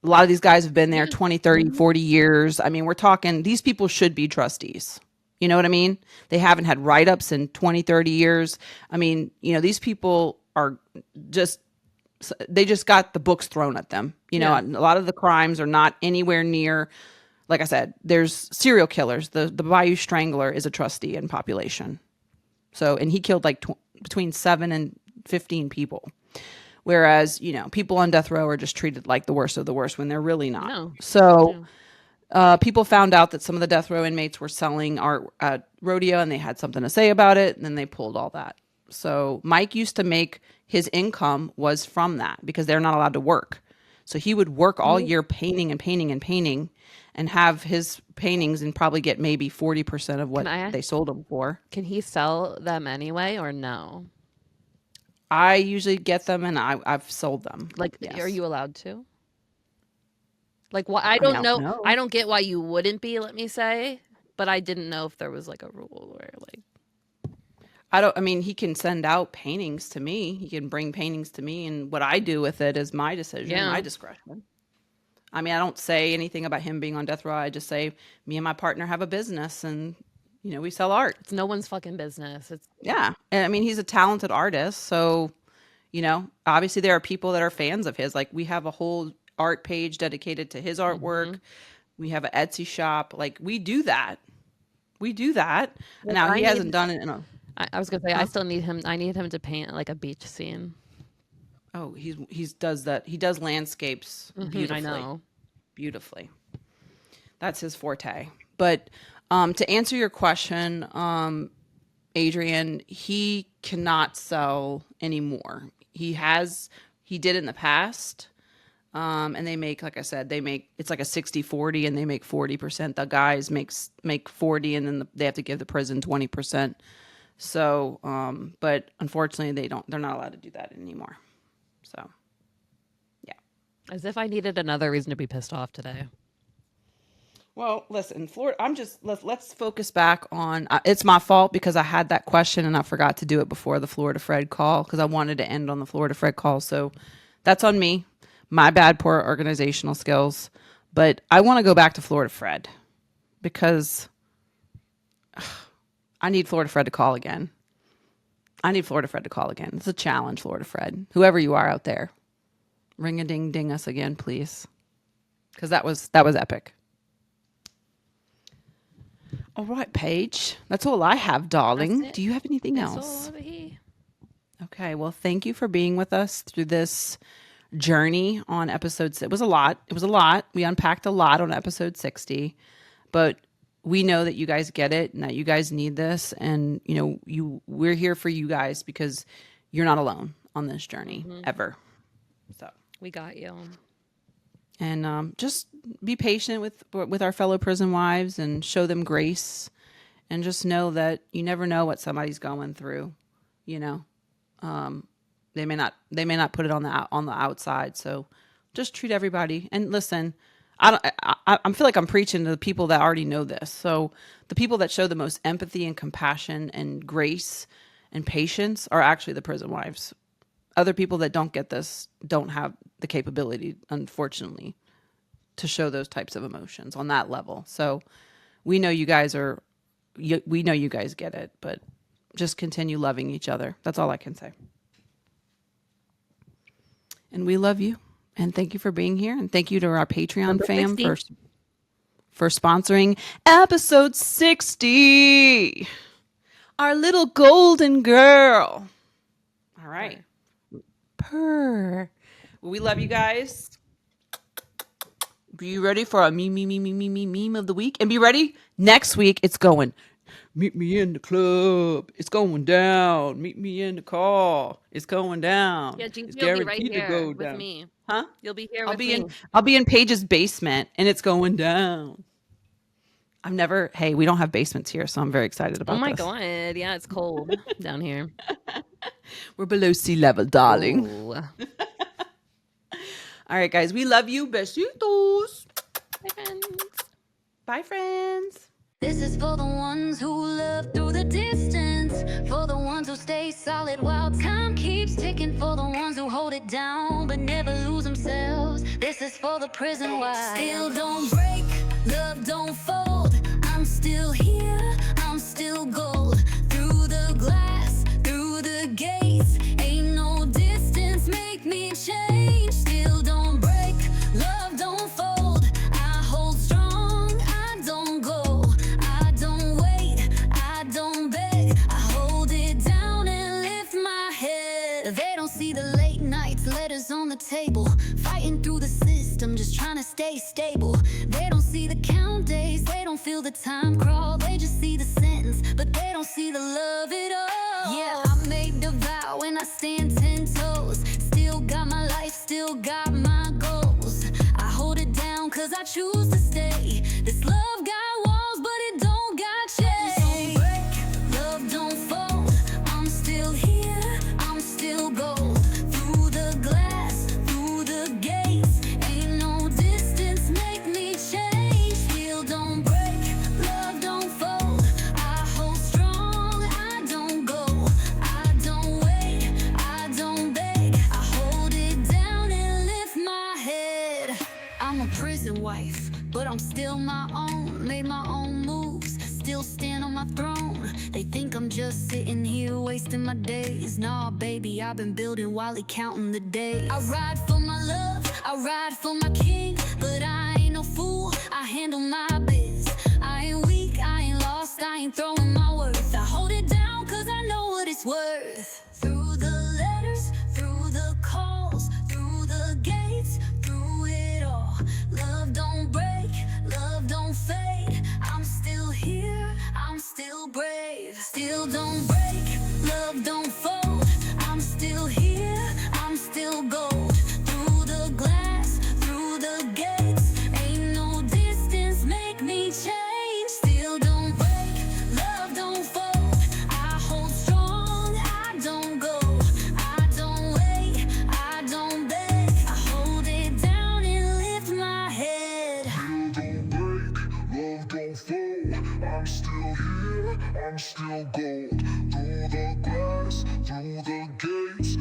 A lot of these guys have been there 20, 30, 40 years. I mean, we're talking, these people should be trustees. You know what I mean? They haven't had write-ups in 20, 30 years. I mean, these people are just, they just got the books thrown at them. A lot of the crimes are not anywhere near, like I said, there's serial killers. The Bayou Strangler is a trustee in population. So, and he killed like between 7 and 15 people. Whereas, people on death row are just treated like the worst of the worst when they're really not. No. So people found out that some of the death row inmates were selling art at rodeo and they had something to say about it. And then they pulled all that. So Mike used to make his income was from that because they're not allowed to work. So he would work all year painting and painting and painting and have his paintings and probably get maybe 40% of what they sold them for. Can he sell them anyway or no? I usually get them and I've sold them. Like, yes. Are you allowed to? Like, what? I don't know. I don't get why you wouldn't be, let me say, but I didn't know if there was like a rule where he can send out paintings to me. He can bring paintings to me and what I do with it is my decision, my discretion. I mean, I don't say anything about him being on death row. I just say me and my partner have a business and we sell art. It's no one's fucking business. Yeah. And I mean, he's a talented artist. So, obviously there are people that are fans of his. Like we have a whole art page dedicated to his artwork. Mm-hmm. We have an Etsy shop. Like we do that. Well, and now he hasn't done it I was going to say, I still need him. I need him to paint like a beach scene. Oh, he does that. He does landscapes beautifully. I know. Beautifully. That's his forte. But to answer your question, Adrian, he cannot sell anymore. He did in the past. And they make, like I said, it's like a 60-40 and they make 40%. The guys make 40 and then they have to give the prison 20%. So, but unfortunately they're not allowed to do that anymore. So, yeah. As if I needed another reason to be pissed off today. Well, listen, Florida, let's focus back on, it's my fault because I had that question and I forgot to do it before the Florida Fred call because I wanted to end on the Florida Fred call. So that's on me. My bad, poor organizational skills. But I want to go back to Florida Fred because I need Florida Fred to call again. It's a challenge, Florida Fred. Whoever you are out there, ring-a-ding-ding us again, please. Because that was epic. All right, Paige. That's all I have, darling. Do you have anything else? Okay, well, thank you for being with us through this journey on episode 6. It was a lot. We unpacked a lot on episode 60, but we know that you guys get it and that you guys need this. And, we're here for you guys because you're not alone on this journey ever. So we got you. And just be patient with our fellow prison wives and show them grace and just know that you never know what somebody's going through, They may not put it on the outside. So just treat everybody. And listen, I feel like I'm preaching to the people that already know this. So the people that show the most empathy and compassion and grace and patience are actually the prison wives. Other people that don't get this don't have the capability, unfortunately, to show those types of emotions on that level. So we know you guys get it, but just continue loving each other. That's all I can say. And we love you. And thank you for being here. And thank you to our Patreon fam for sponsoring episode 60. Our little golden girl. All right. Purr. We love you guys. Be ready for a meme of the week. And be ready. Next week, it's going. Meet me in the club. It's going down. Meet me in the car. It's going down. Yeah, It's Jinky will be right guaranteed to here go with down. me. Huh? You'll be here I'll with be me. in Paige's basement, and it's going down. Hey, we don't have basements here, so I'm very excited about Oh my this. god. Yeah, it's cold down here. We're below sea level, darling. Ooh. All right, guys, we love you. Besitos. Bye, friends. Bye, friends. This is for the ones who love through the distance, for the ones who stay solid while time keeps ticking, for the ones who hold it down but never lose themselves. This is for the prison wives. Still don't break, love don't fold. I'm still here, I'm still gold. Through the glass, through the gates, ain't no distance make me change. Still don't break, love don't fold. I hold strong, I don't go. I don't wait, I don't beg. I hold it down and lift my head. They don't see the late nights, letters on the table, fighting through the system, just trying to stay stable. They don't see the count days, they don't feel the time crawl. They just see the sentence, but they don't see the love at all. Yeah, I made the vow and I stand 10 toes. Still got my life, still got my goals. I hold it down cause I choose to stay. This love got walls, but it don't got chains. Don't break, love don't fold. I'm still here, I'm still gold. Through the glass, through the gates, ain't no distance make me change. Still don't break, love don't fold. I hold strong, I don't go. I don't wait, I don't beg. I hold it down and lift my head. I'm a prison wife, but I'm still my own. Made my own moves, still stand on my throne. They think I'm just sitting here wasting my days. Nah, baby, I've been building while he counting the days. I ride for my love, I ride for my king, but I ain't no fool, I handle my biz. I ain't weak, I ain't lost, I ain't throwing my worth. I hold it down cause I know what it's worth. Through the letters, through the calls, through the gates, through it all. Love don't break, love don't fade. I'm still here, I'm still brave. Still don't break, love don't fold. I'm still here, I'm still gold. Through the glass, through the gates, ain't no distance make me change. Still don't break, love don't fold. I hold strong, I don't go. I don't wait, I don't beg. I hold it down and lift my head. Don't break, love don't fold. I'm still here, I'm still gold. Through the glass, through the gates,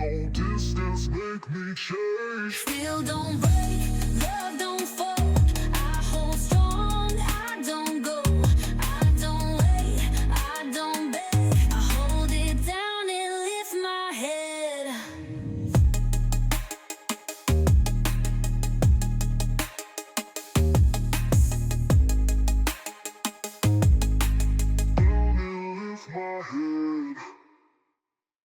ain't no distance make me change. Still don't break, love don't fold. I hold strong, I don't go. I don't wait, I don't beg. I hold it down and lift my head. Down and lift my head.